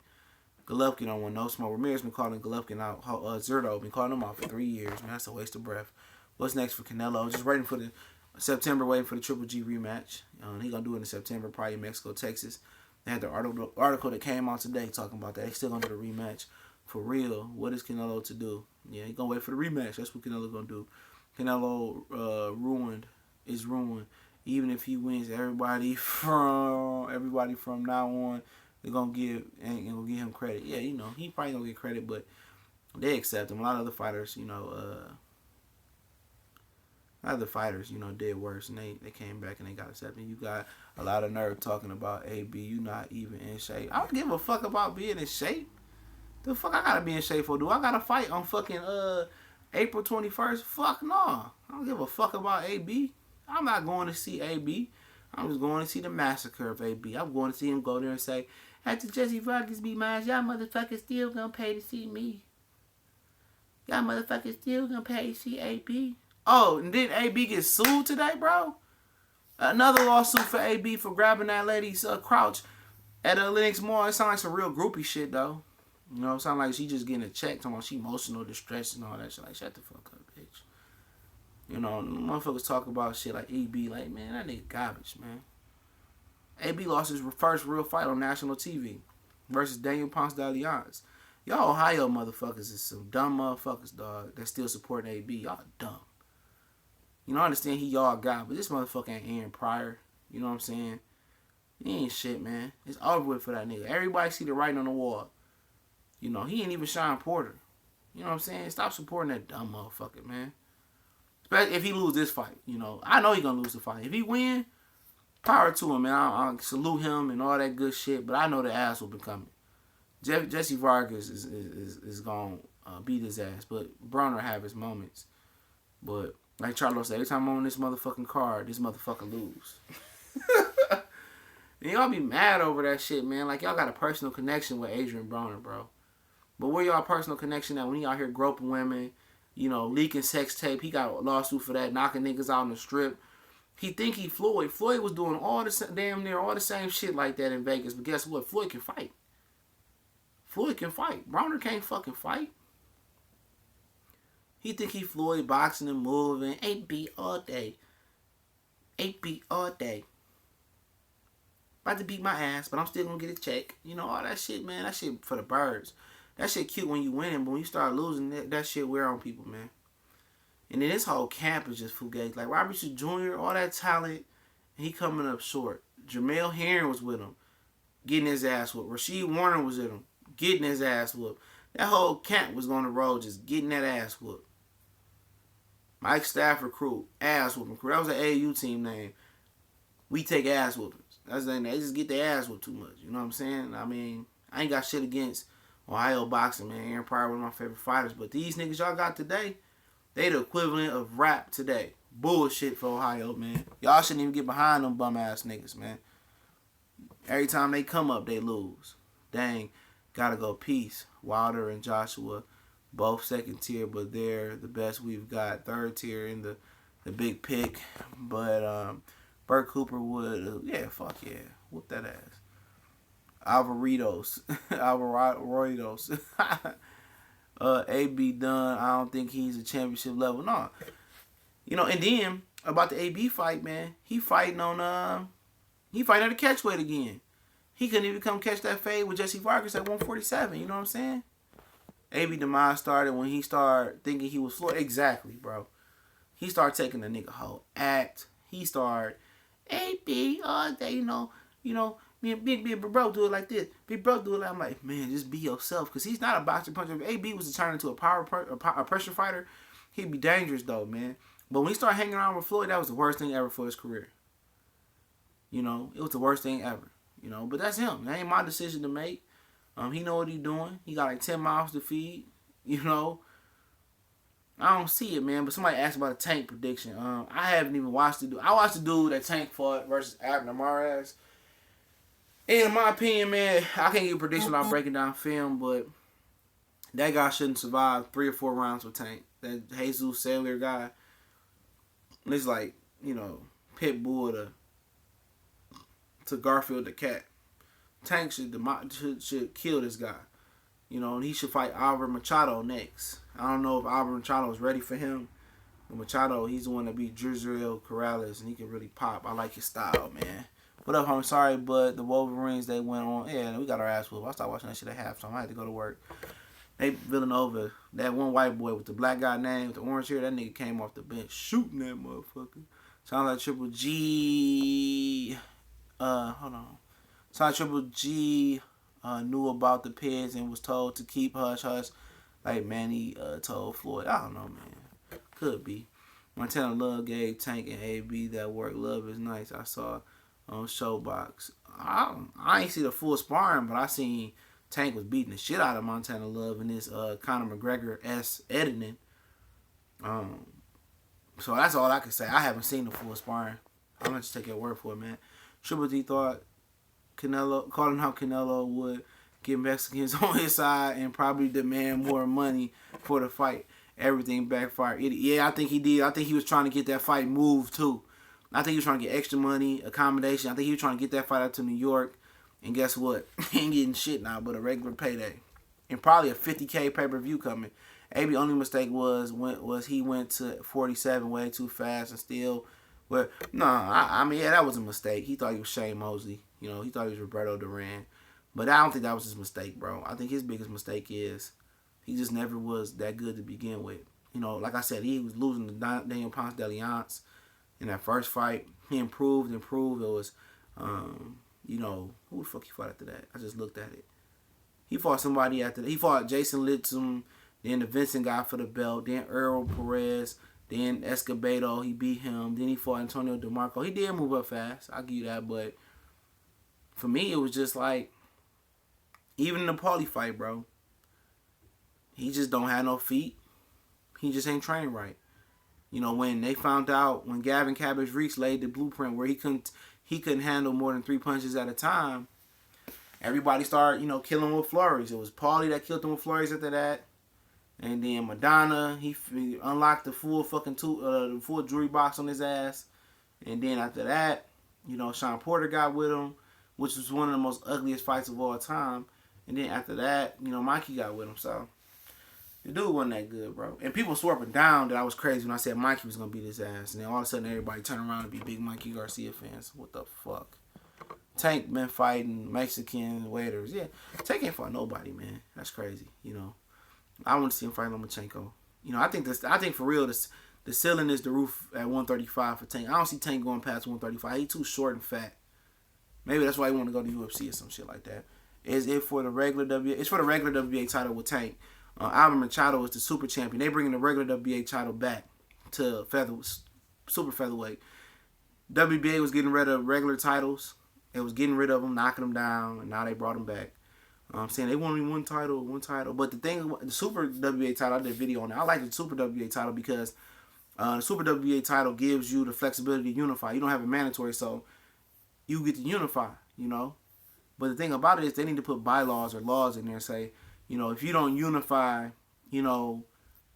Golovkin don't want no smoke. Ramirez been calling Golovkin out. Zerto been calling him out for 3 years. Man, that's a waste of breath. What's next for Canelo? Just waiting for the September, waiting for the Triple G rematch. He gonna do it in September, probably in Mexico, Texas. They had the article that came out today talking about that. They still gonna do the rematch. For real, what is Canelo to do? Yeah, he gonna wait for the rematch. That's what Canelo gonna do. Canelo is ruined. Even if he wins, everybody from now on, they're gonna give him credit. Yeah, he probably gonna get credit, but they accept him. A lot of other fighters, did worse, and they came back and they got accepted. You got a lot of nerve talking about AB. You not even in shape. I don't give a fuck about being in shape. The fuck I gotta be in shape for? Do I gotta fight on fucking April 21st? Fuck no. I don't give a fuck about AB. I'm not going to see AB. I'm just going to see the massacre of AB. I'm going to see him go there and say, after Jesse Vargas beat mine, y'all motherfuckers still gonna pay to see me. Y'all motherfuckers still gonna pay to see AB. Oh, and did AB get sued today, bro? Another lawsuit for AB for grabbing that lady's crouch at Lennox Mall. It sounds like some real groupie shit, though. It sounds like she just getting a check. Talking about she emotional distress and all that shit. Like, shut the fuck up, bitch. Motherfuckers talk about shit like AB. Like, man, that nigga garbage, man. AB lost his first real fight on national TV versus Daniel Ponce de Leon. Y'all Ohio motherfuckers is some dumb motherfuckers, dog, that still supporting AB. Y'all dumb. I understand he y'all guy, but this motherfucker ain't Aaron Pryor. You know what I'm saying? He ain't shit, man. It's over with for that nigga. Everybody see the writing on the wall. He ain't even Sean Porter. You know what I'm saying? Stop supporting that dumb motherfucker, man. Especially if he lose this fight. I know he gonna lose the fight. If he win, power to him, man. I'll salute him and all that good shit, but I know the ass will be coming. Jesse Vargas is gonna beat his ass, but Broner have his moments. But like Charlo said, every time I'm on this motherfucking card, this motherfucker lose. And y'all be mad over that shit, man. Like, y'all got a personal connection with Adrien Broner, bro. But where y'all personal connection at when he out here groping women, leaking sex tape? He got a lawsuit for that, knocking niggas out on the strip. He think he Floyd. Floyd was doing damn near all the same shit like that in Vegas. But guess what? Floyd can fight. Floyd can fight. Broner can't fucking fight. He think he Floyd boxing and moving. 8B all day. 8B all day. About to beat my ass, but I'm still gonna get a check. All that shit, man. That shit for the birds. That shit cute when you winning, but when you start losing, that shit wear on people, man. And then this whole camp is just fugazi. Like Robert Sh. Jr., all that talent, and he coming up short. Jamel Herring was with him, getting his ass whooped. Rasheed Warner was with him, getting his ass whooped. That whole camp was on the road just getting that ass whooped. Mike Stafford crew, ass whooping crew. That was an AAU team name. We take ass whoopings. That's the thing. They just get their ass whooped too much. You know what I'm saying? I ain't got shit against Ohio boxing, man. Aaron Pryor, one of my favorite fighters. But these niggas y'all got today, they the equivalent of rap today. Bullshit for Ohio, man. Y'all shouldn't even get behind them bum ass niggas, man. Every time they come up, they lose. Dang, gotta go. Peace. Wilder and Joshua both second tier, but they're the best we've got. Third tier in the big pick, but Burt Cooper would, yeah, fuck yeah, whoop that ass. Alvaritos, Alvaritos. AB done. I don't think he's a championship level. No, and then about the AB fight, man, he fighting at a catchweight again. He couldn't even come catch that fade with Jesse Vargas at 147. You know what I'm saying? AB demise started when he started thinking he was Floyd. Exactly, bro. He started taking the nigga whole act. He started AB all day, me and big bro do it like this. Big bro do it like, I'm like, man, just be yourself. Because he's not a boxer puncher. If AB was to turn into a pressure fighter, he'd be dangerous, though, man. But when he started hanging around with Floyd, that was the worst thing ever for his career. It was the worst thing ever. But that's him. That ain't my decision to make. He know what he doing. He got like 10 mouths to feed. I don't see it, man. But somebody asked about a Tank prediction. I haven't even watched the dude. I watched the dude that Tank fought versus Abner Mares. And in my opinion, man, I can't give a prediction without breaking down film, but that guy shouldn't survive 3 or 4 rounds with Tank. That Jesus Sailor guy, it's like, Pitbull to Garfield the cat. Tank should kill this guy. And he should fight Álvaro Machado next. I don't know if Álvaro Machado is ready for him. But Machado, he's the one that beat Jezreel Corrales, and he can really pop. I like his style, man. What up, homie? Sorry, but the Wolverines, they went on. Yeah, we got our ass whooped. I started watching that shit at halftime. I had to go to work. They Villanova, that one white boy with the black guy name, with the orange hair, that nigga came off the bench shooting that motherfucker. Sounds like Triple G. Hold on. Sounds like Triple G knew about the Pigs and was told to keep hush hush. Like Manny told Floyd. I don't know, man. Could be. Montana Love gave Tank and AB that work. Love is nice. I saw on Showbox. I ain't see the full sparring, but I seen Tank was beating the shit out of Montana Love in this Conor McGregor-esque editing. So that's all I can say. I haven't seen the full sparring. I'm gonna just take your word for it, man. Triple D thought calling out Canelo would get Mexicans on his side and probably demand more money for the fight. Everything backfired. Yeah, I think he did. I think he was trying to get that fight moved too. I think he was trying to get extra money, accommodation. I think he was trying to get that fight out to New York. And guess what? He ain't getting shit now but a regular payday. And probably a $50K pay-per-view coming. AB only mistake was he went to 47 way too fast and still. But no, I mean, yeah, that was a mistake. He thought he was Shane Mosley. He thought he was Roberto Duran. But I don't think that was his mistake, bro. I think his biggest mistake is he just never was that good to begin with. Like I said, he was losing to Daniel Ponce de Leon in that first fight. He improved. It was, who the fuck he fought after that? I just looked at it. He fought somebody after that. He fought Jason Litzum, then the Vincent guy for the belt, then Earl Perez, then Escobedo, he beat him. Then he fought Antonio DeMarco. He did move up fast. I'll give you that. But for me, it was just like, even in the Paulie fight, bro, he just don't have no feet. He just ain't trained right. When they found out, when Gavin Cabbage Reeks laid the blueprint where he couldn't handle more than 3 punches at a time, everybody started, killing with flurries. It was Paulie that killed him with flurries after that. And then Madonna, he unlocked the full the full jewelry box on his ass. And then after that, Sean Porter got with him, which was one of the most ugliest fights of all time. And then after that, Mikey got with him. So the dude wasn't that good, bro. And people swore up and down that I was crazy when I said Mikey was going to beat his ass. And then all of a sudden, everybody turned around and be big Mikey Garcia fans. What the fuck? Tank been fighting Mexican waiters. Yeah, Tank ain't fought nobody, man. That's crazy, I want to see him fight Lomachenko. I think for real, the ceiling is the roof at 135 for Tank. I don't see Tank going past 135. He's too short and fat. Maybe that's why he want to go to UFC or some shit like that. Is it for the regular WBA? It's for the regular WBA title with Tank. Álvaro Machado is the super champion. They bringing the regular WBA title back to super featherweight. WBA was getting rid of regular titles. It was getting rid of them, knocking them down, and now they brought them back. Saying they want only one title. But the thing, the Super WBA title, I did a video on it. I like the Super WBA title because the Super WBA title gives you the flexibility to unify. You don't have a mandatory, so you get to unify, But the thing about it is they need to put bylaws or laws in there and say, if you don't unify you know,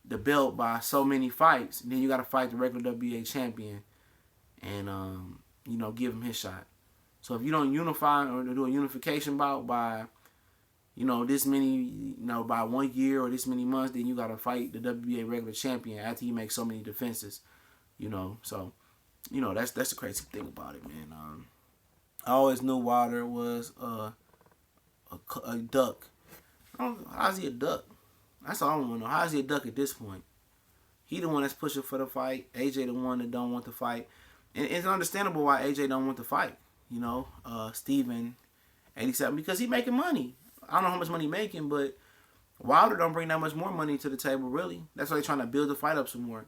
the belt by so many fights. And then you got to fight the regular WBA champion and, you know, give him his shot. So if you don't unify or do a unification bout by, you know, this many, you know, by 1 year or this many months, then you got to fight the WBA regular champion after you make so many defenses, you know. So, you know, that's the crazy thing about it, man. I always knew Wilder was a duck. How's he a duck? That's all I want to know. How's he a duck at this point? He the one that's pushing for the fight. AJ the one that don't want to fight. And it's understandable why AJ don't want to fight. You know, Steven 87, because he making money. I don't know how much money he making, but Wilder don't bring that much more money to the table, really. That's why they're trying to build the fight up some more.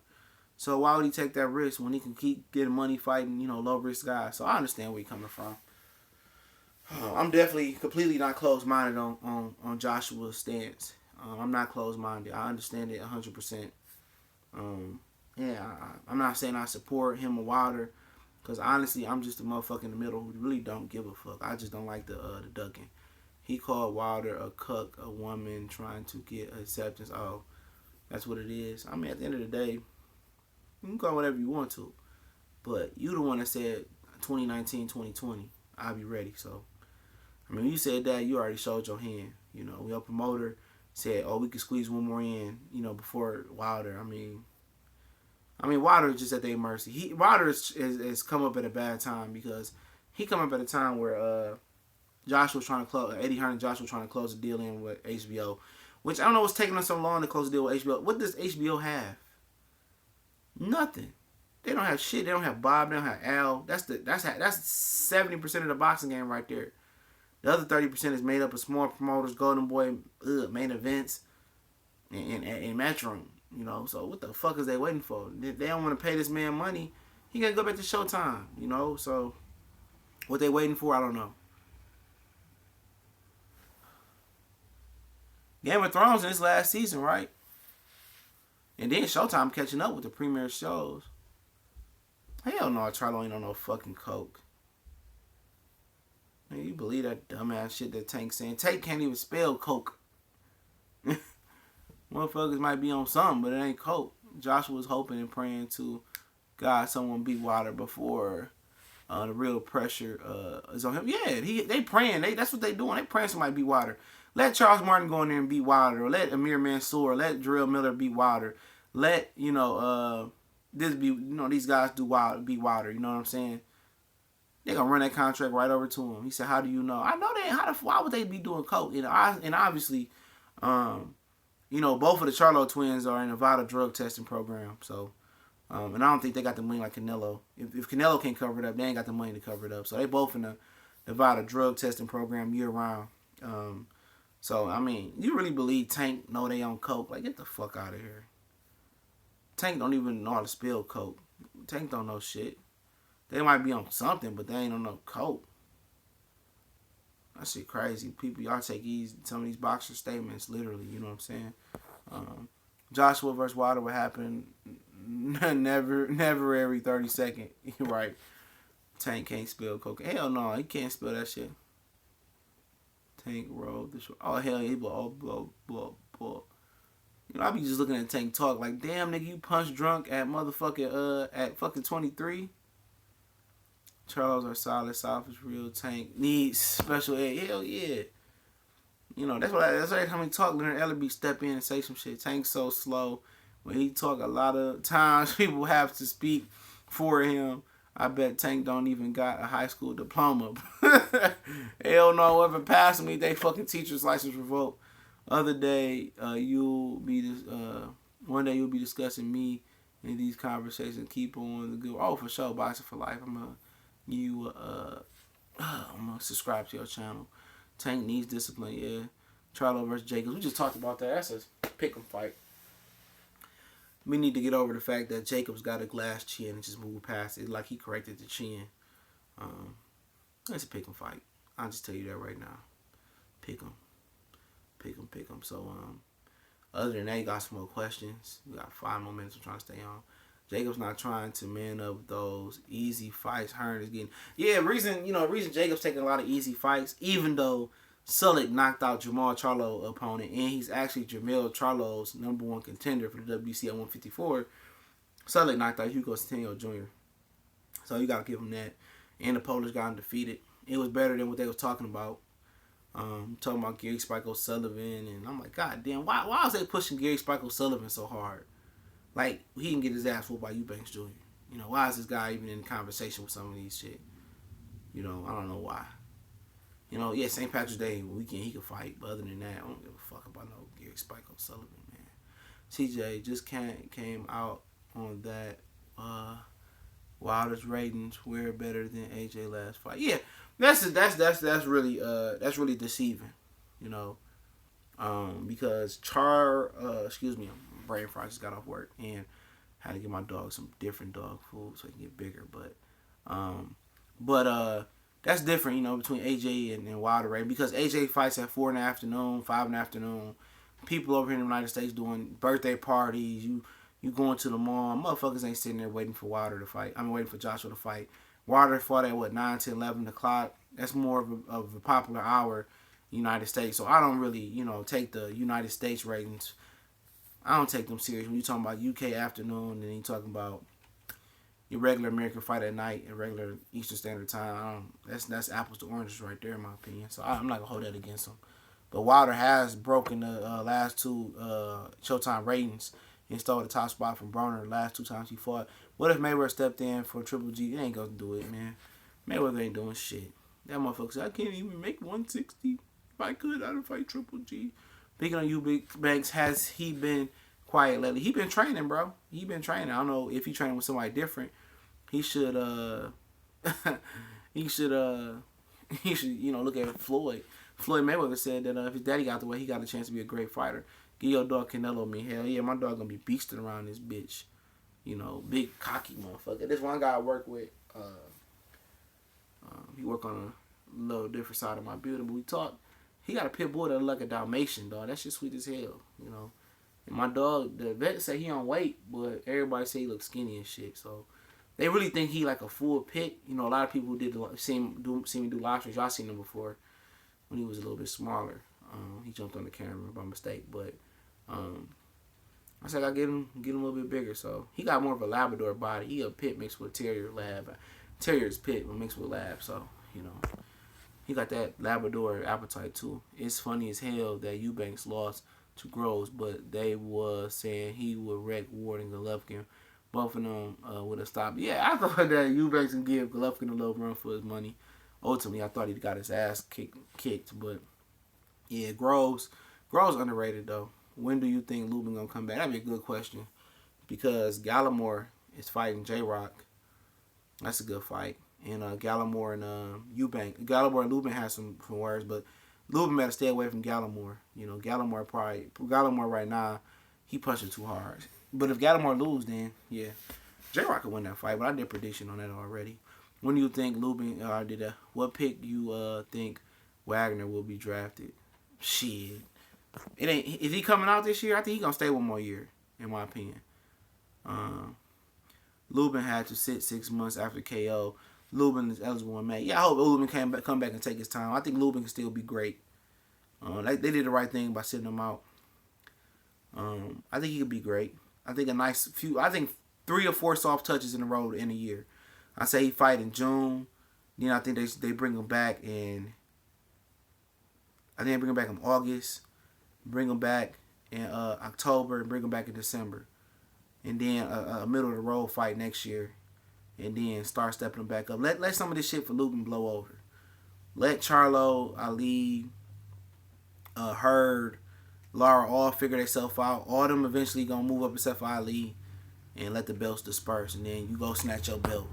So why would he take that risk when he can keep getting money fighting, you know, low risk guys? So I understand where he's coming from. I'm definitely completely not closed-minded on Joshua's stance. I'm not closed-minded. I understand it 100%. I'm not saying I support him or Wilder, because honestly, I'm just a motherfucker in the middle who really don't give a fuck. I just don't like the ducking. He called Wilder a cuck, a woman trying to get acceptance. Oh, that's what it is. I mean, at the end of the day, you can call whatever you want to. But you the one that said 2019, 2020, I'll be ready. So, I mean, when you said that, you already showed your hand. You know, your promoter said, oh, we could squeeze one more in, you know, before Wilder. I mean, Wilder is just at their mercy. Wilder has come up at a bad time, because he come up at a time where Joshua was trying to close, Eddie Hearn and Joshua were trying to close a deal in with HBO, which I don't know what's taking us so long to close a deal with HBO. What does HBO have? Nothing. They don't have shit. They don't have Bob. They don't have Al. That's 70% of the boxing game right there. The other 30% is made up of small promoters, Golden Boy, main events, and Matchroom. You know, so what the fuck is they waiting for? They don't want to pay this man money. He got to go back to Showtime. You know, so what they waiting for, I don't know. Game of Thrones in this last season, right? And then Showtime catching up with the premiere shows. Hell no, Charlo ain't on no fucking coke. Man, you believe that dumbass shit that Tank's saying? Tank can't even spell coke. Motherfuckers might be on something, but it ain't coke. Joshua was hoping and praying to God someone beat Wilder before the real pressure is on him. Yeah, they praying. That's what they doing. They praying somebody beat Wilder. Let Charles Martin go in there and beat Wilder, or let Amir Mansour, let Jarrell Miller beat Wilder. Let, you know, these guys beat Wilder. You know what I'm saying? They gonna run that contract right over to him. He said, "How do you know?" I know they. Why would they be doing coke? And obviously, you know, both of the Charlo twins are in a Nevada drug testing program. So, and I don't think they got the money like Canelo. If Canelo can't cover it up, they ain't got the money to cover it up. So they both in the Nevada drug testing program year round. So I mean, you really believe Tank know they on coke? Like, get the fuck out of here. Tank don't even know how to spell coke. Tank don't know shit. They might be on something, but they ain't on no coke. That shit crazy. People, y'all take some of these boxer statements literally. You know what I'm saying? Joshua versus Wilder would happen never every 32nd. Right? Tank can't spell coke. Hell no, he can't spell that shit. Tank rolled the short. Oh hell, he blah. You know, I be just looking at Tank talk like, damn nigga, you punch drunk at motherfucking at fucking 23. Charles are solid, South is real. Tank needs special aid. Hell yeah. You know, that's every time he talk, Leonard Ellerby step in and say some shit. Tank's so slow. When he talk, a lot of times people have to speak for him. I bet Tank don't even got a high school diploma. Hell no, whoever passed me, they fucking teacher's license revoked. Other day, one day you'll be discussing me in these conversations. Keep on the good. Oh, for sure, boxing for life. I'm gonna subscribe to your channel. Tank needs discipline. Yeah, Charlo versus Jacobs. We just talked about that. That's a pick 'em fight. We need to get over the fact that Jacobs got a glass chin and just move past it. Like he corrected the chin. It's a pick 'em fight. I'll just tell you that right now. Pick 'em. So, other than that, you got some more questions. We got 5 more minutes. I'm trying to stay on. Jacobs not trying to man up those easy fights. Hearn is getting... Yeah, reason Jacobs taking a lot of easy fights, even though Sullick knocked out Jamal Charlo opponent, and he's actually Jamel Charlo's #1 contender for the WBC at 154. Sullick knocked out Hugo Centeno Jr. So you gotta give him that. And the Polish got undefeated. It was better than what they was talking about. Talking about Gary Spike O'Sullivan, and I'm like, God damn, why was they pushing Gary Spike O'Sullivan so hard? Like, he can get his ass whooped by Eubanks Jr. You know, why is this guy even in conversation with some of these shit? You know, I don't know why. You know, yeah, St. Patrick's Day weekend he could fight, but other than that, I don't give a fuck about no Gary Spike O'Sullivan, man. CJ just came out on that. Wilder's ratings were better than AJ last fight. Yeah, that's really deceiving, you know, because excuse me, I'm brain fried. I just got off work and had to give my dog some different dog food so he can get bigger. But that's different, you know, between AJ and Wilder rating, because AJ fights at 4 in the afternoon, 5 in the afternoon. People over here in the United States doing birthday parties. You going to the mall. Motherfuckers ain't sitting there waiting for Wilder to fight. I'm waiting for Joshua to fight. Wilder fought at, 9, 10, 11 o'clock. That's more of a popular hour in the United States. So I don't really, you know, take the United States ratings. I don't take them serious. When you talking about UK afternoon, and then you talking about your regular American fight at night and regular Eastern Standard Time, that's apples to oranges right there, in my opinion. So I'm not going to hold that against him. But Wilder has broken the last 2 Showtime ratings and stole the top spot from Broner the last 2 times he fought. What if Mayweather stepped in for Triple G? They ain't gonna do it, man. Mayweather ain't doing shit. That motherfucker said, I can't even make 160. If I could, I'd fight Triple G. Speaking of Eubanks, has he been quiet lately? He been training, bro. He been training. I don't know if he training with somebody different. He should he should you know, look at Floyd. Floyd Mayweather said that if his daddy got the way, he got a chance to be a great fighter. Give your dog Canelo me. Hell yeah, my dog gonna be beasting around this bitch. You know, big cocky motherfucker. This one guy I work with, he work on a little different side of my building, but we talk. He got a pit bull that look like a Dalmatian, dog. That shit sweet as hell, you know. And my dog, the vet say he on weight, but everybody say he looks skinny and shit. So they really think he like a full pit. You know, a lot of people did see me do live streams. Y'all seen him before when he was a little bit smaller. He jumped on the camera by mistake, but I said I get him a little bit bigger. So he got more of a Labrador body. He a pit mixed with a terrier lab. Terrier's pit mixed with lab. So you know he got that Labrador appetite too. It's funny as hell that Eubanks lost to Groves, but they was saying he would wreck Ward and Golovkin. Both of them would have stopped. Yeah, I thought that Eubanks can give Golovkin a little run for his money. Ultimately, I thought he got his ass kicked, but yeah, Groves underrated though. When do you think Lubin gonna come back? That'd be a good question, because Gallimore is fighting J-Rock. That's a good fight. And Gallimore and Eubank. Gallimore and Lubin has some words, but Lubin better stay away from Gallimore. You know, Gallimore right now, he punching too hard. But if Gallimore lose, then yeah, J-Rock could win that fight. But I did a prediction on that already. When do you think Lubin did that? What pick you think Wagner will be drafted? Shit. It ain't. Is he coming out this year? I think he gonna stay 1 more year, in my opinion. Lubin had to sit 6 months after KO. Lubin is eligible in May. Yeah, I hope Lubin can come back and take his time. I think Lubin can still be great. They did the right thing by sitting him out. I think he could be great. I think I think 3 or 4 soft touches in a row in a year. I say he fight in June. Then I think they bring him back in. I think they bring him back in August. Bring him back in October. And bring him back in December. And then a middle of the road fight next year. And then start stepping him back up. Let some of this shit for Lubin blow over. Let Charlo, Ali, Hurd, Lara all figure themselves out. All of them eventually gonna move up except for Ali. And let the belts disperse. And then you go snatch your belt.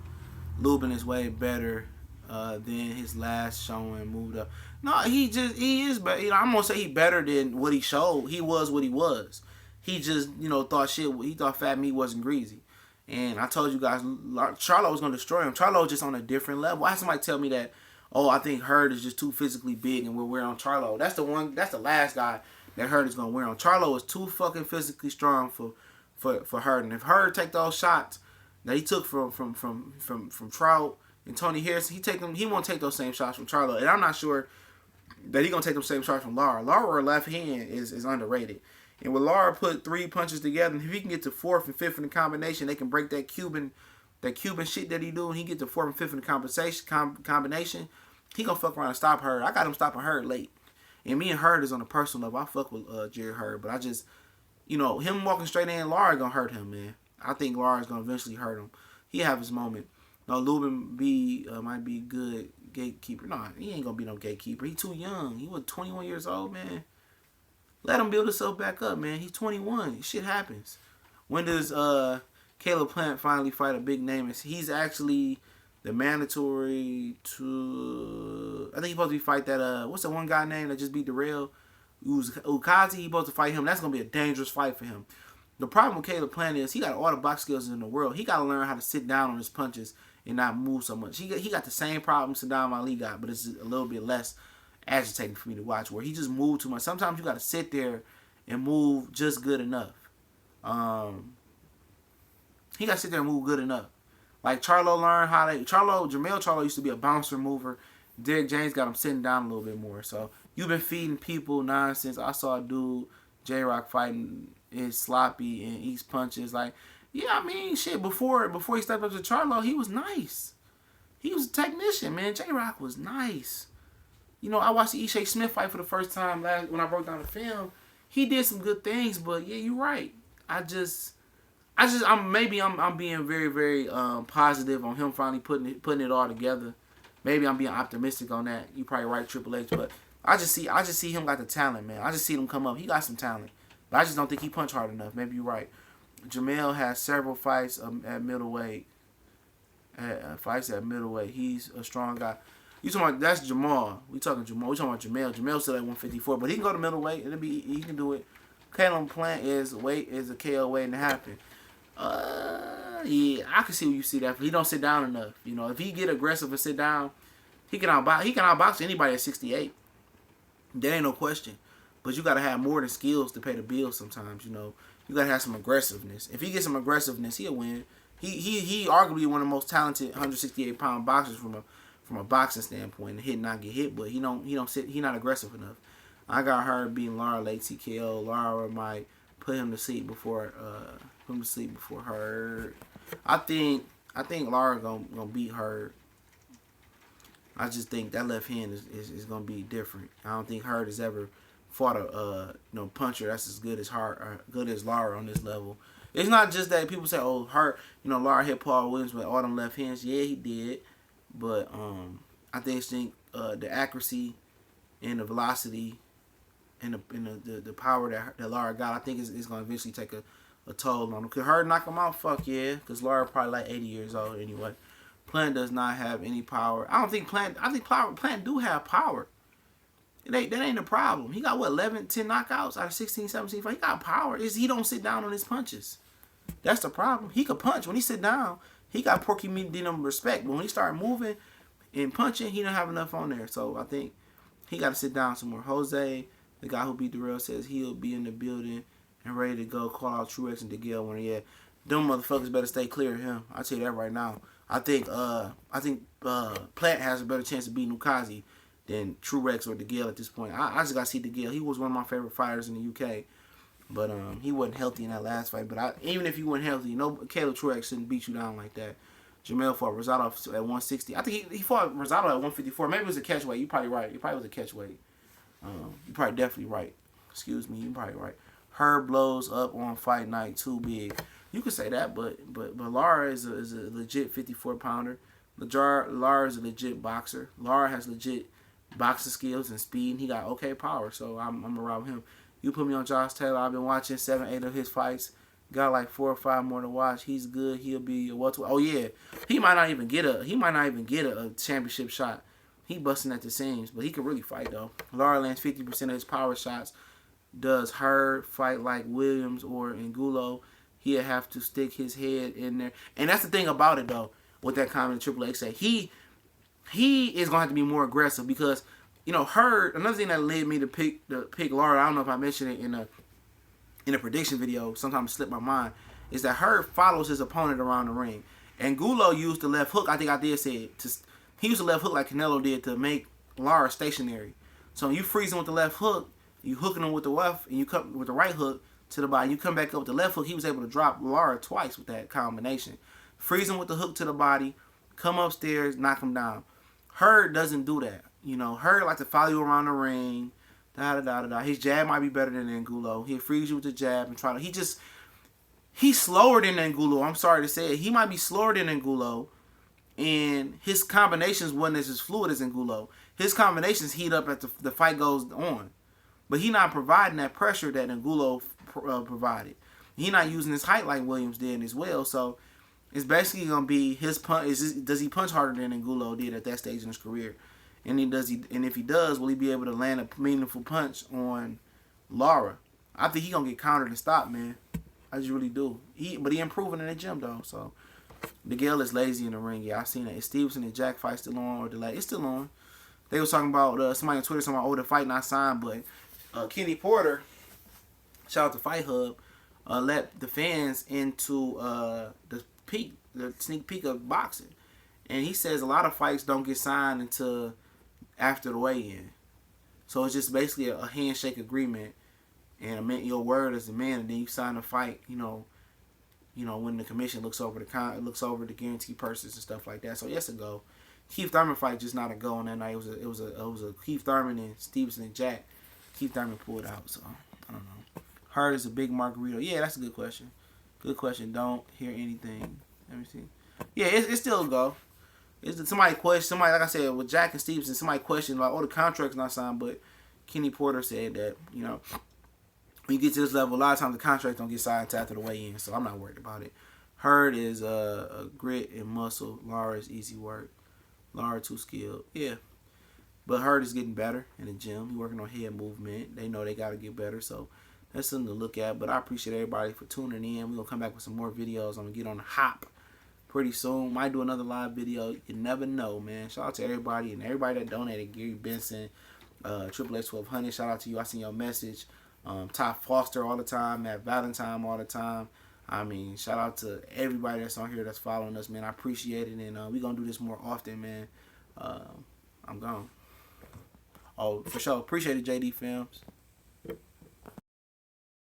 Lubin is way better than his last showing. Moved up. No, he is better. You know, I'm gonna say he better than what he showed. He was what he was. He just, thought shit. He thought fat meat wasn't greasy. And I told you guys, Charlo was gonna destroy him. Charlo just on a different level. Why somebody tell me that? Oh, I think Hurd is just too physically big and we're wearing on Charlo. That's the last guy that Hurd is gonna wear on. Charlo is too fucking physically strong for Hurd. And if Hurd take those shots that he took from Trout and Tony Harrison, he won't take those same shots from Charlo. And I'm not sure that he gonna take them same shots from Lara. Lara left hand is underrated. And when Lara put 3 punches together, and if he can get to 4th and 5th in the combination, they can break that Cuban shit that he do, and he get to 4th and 5th in the combination, he gonna fuck around and stop Hurd. I got him stopping Hurd late. And me and Hurd is on a personal level. I fuck with Jerry Hurd, but I just, him walking straight in, Lara gonna hurt him, man. I think Lara's gonna eventually hurt him. He have his moment. No, Lubin might be good gatekeeper. No, he ain't gonna be no gatekeeper. He too young. He was 21 years old, man. Let him build himself back up, man. He's 21. Shit happens. When does Caleb Plant finally fight a big name? He's actually the mandatory to... I think he's supposed to fight that... what's that one guy name that just beat Darrell? Ukazi. He's supposed to fight him. That's going to be a dangerous fight for him. The problem with Caleb Plant is he got all the box skills in the world. He got to learn how to sit down on his punches and not move so much. He got the same problem Saddam Ali got, but it's a little bit less agitating for me to watch, where he just moved too much. Sometimes you got to sit there and move just good enough. He got to sit there and move good enough. Like Charlo learned how to... Jamel Charlo used to be a bouncer mover. Derek James got him sitting down a little bit more. So you've been feeding people nonsense. I saw a dude, J-Rock, fighting is sloppy and eats punches. Like, yeah, I mean, shit, before he stepped up to Charlo, he was nice. He was a technician, man. J-Rock was nice. I watched the Ishe Smith fight for the first time when I broke down the film. He did some good things, but yeah, you're right. I'm being very, very positive on him finally putting it all together. Maybe I'm being optimistic on that. You probably right, Triple H, but I just see him got the talent, man. I just see him come up. He got some talent, but I just don't think he punch hard enough. Maybe you're right. Jamel has several fights at middleweight. He's a strong guy. You talking about that's Jamal? We talking Jamal. We talking about Jamel. Jamel's still at 154, but he can go to middleweight. He can do it. Caleb Plant is a KO waiting to happen. Yeah, I can see where you see that. But he don't sit down enough. If he get aggressive and sit down, he can outbox anybody at 68. There ain't no question. But you gotta have more than skills to pay the bills. Sometimes you gotta have some aggressiveness. If he gets some aggressiveness, he'll win. He arguably one of the most talented 168-pound boxers from a boxing standpoint. Hit not get hit, but he don't sit. He not aggressive enough. I got her beating Lara late TKO. Lara might put him to sleep before her. I think Lara gonna beat her. I just think that left hand is gonna be different. I don't think Hurd has ever fought a puncher that's as good as Lara on this level. It's not just that people say, oh, Hurd, Lara hit Paul Williams with all them left hands. Yeah, he did, but I think the accuracy and the velocity and the power that Lara got, I think is going to eventually take a toll on him. Could Hurd knock him out? Fuck yeah, because Lara probably like 80 years old anyway. Plant does not have any power. I think Plant do have power. That ain't a problem. He got 10 knockouts out of 16, 17 fights. He got power. He don't sit down on his punches. That's the problem. He could punch. When he sit down, he got Porky Medium respect. But when he start moving and punching, he don't have enough on there. So I think he got to sit down some more. Jose, the guy who beat Darrell, says he'll be in the building and ready to go. Call out Truex and DeGale when them motherfuckers better stay clear of him. I'll tell you that right now. I think Plant has a better chance of beating Ukazi than Truex or DeGale at this point. I just got to see DeGale. He was one of my favorite fighters in the UK. But he wasn't healthy in that last fight. But even if he wasn't healthy, Caleb Truex shouldn't beat you down like that. Jamel fought Rosado at 160. I think he fought Rosado at 154. Maybe it was a catch weight. You're probably right. It probably was a catch weight. You're probably definitely right. Excuse me. You're probably right. Herb blows up on fight night too big. You could say that, but Lara is a legit 54-pounder. Lara is a legit boxer. Lara has legit boxing skills and speed, and he got okay power. So I'm gonna ride with him. You put me on Josh Taylor. I've been watching 7, 8 of his fights. Got like 4 or 5 more to watch. He's good. He'll be a welterweight. Oh yeah, he might not even get a championship shot. He busting at the seams, but he can really fight though. Lara lands 50% of his power shots. Does Hurd fight like Williams or Angulo? He'll have to stick his head in there. And that's the thing about it though. What that comment Triple H said, he is gonna have to be more aggressive because Hurd. Another thing that led me to pick Lara. I don't know if I mentioned it in a prediction video. Sometimes it slipped my mind. Is that Hurd follows his opponent around the ring. Angulo used the left hook. I think I did say it. He used the left hook like Canelo did to make Lara stationary. So when you freeze him with the left hook, you hooking him with the left, and you come with the right hook to the body. You come back up with the left hook. He was able to drop Lara twice with that combination. Freeze him with the hook to the body, come upstairs, knock him down. Hurd doesn't do that. You know, Hurd like to follow you around the ring. His jab might be better than Angulo. He'll freeze you with the jab and try to. He's slower than Angulo. I'm sorry to say it. He might be slower than Angulo, and his combinations wasn't as fluid as Angulo. His combinations heat up as the fight goes on, but he not providing that pressure that Angulo provided. He not using his height like Williams did as well. So it's basically gonna be his punch. Does he punch harder than Angulo did at that stage in his career? And if he does, will he be able to land a meaningful punch on Lara? I think he gonna get countered and stopped, man. I just really do. But he improving in the gym though. So Miguel is lazy in the ring. Yeah, I seen that. Is Stevenson and Jack fight still on or delayed? It's still on. They was talking about somebody on Twitter talking about the fight not signed, but Kenny Porter, shout out to Fight Hub, let the fans into the sneak peek of boxing, and he says a lot of fights don't get signed until after the weigh-in. So it's just basically a handshake agreement, and your word as a man, and then you sign a fight. You know when the commission looks over the guarantee purses and stuff like that. So yes, a go. Keith Thurman fight just not a go on that night. It was a Keith Thurman and Stevenson and Jack. Keith Thurman pulled out. So I don't know. Hurd is a big margarita. Yeah, that's a good question. Good question. Don't hear anything. Let me see. Yeah, it's still a go. Somebody like I said, with Jack and Stevenson, somebody questioned like, the contract's not signed, but Kenny Porter said that, when you get to this level, a lot of times the contracts don't get signed until after the weigh-in, so I'm not worried about it. Hurd is a grit and muscle. Lara is easy work. Lara too skilled. Yeah. But Hurd is getting better in the gym. He's working on head movement. They know they got to get better, so that's something to look at. But I appreciate everybody for tuning in. We're going to come back with some more videos. I'm going to get on the hop pretty soon. Might do another live video. You never know, man. Shout out to everybody and everybody that donated. Gary Benson, Triple X 1200. Shout out to you. I seen your message. Ty Foster all the time. Matt Valentine all the time. I mean, shout out to everybody that's on here that's following us, man. I appreciate it. And we're going to do this more often, man. I'm gone. Oh, for sure. Appreciate it, JD Films.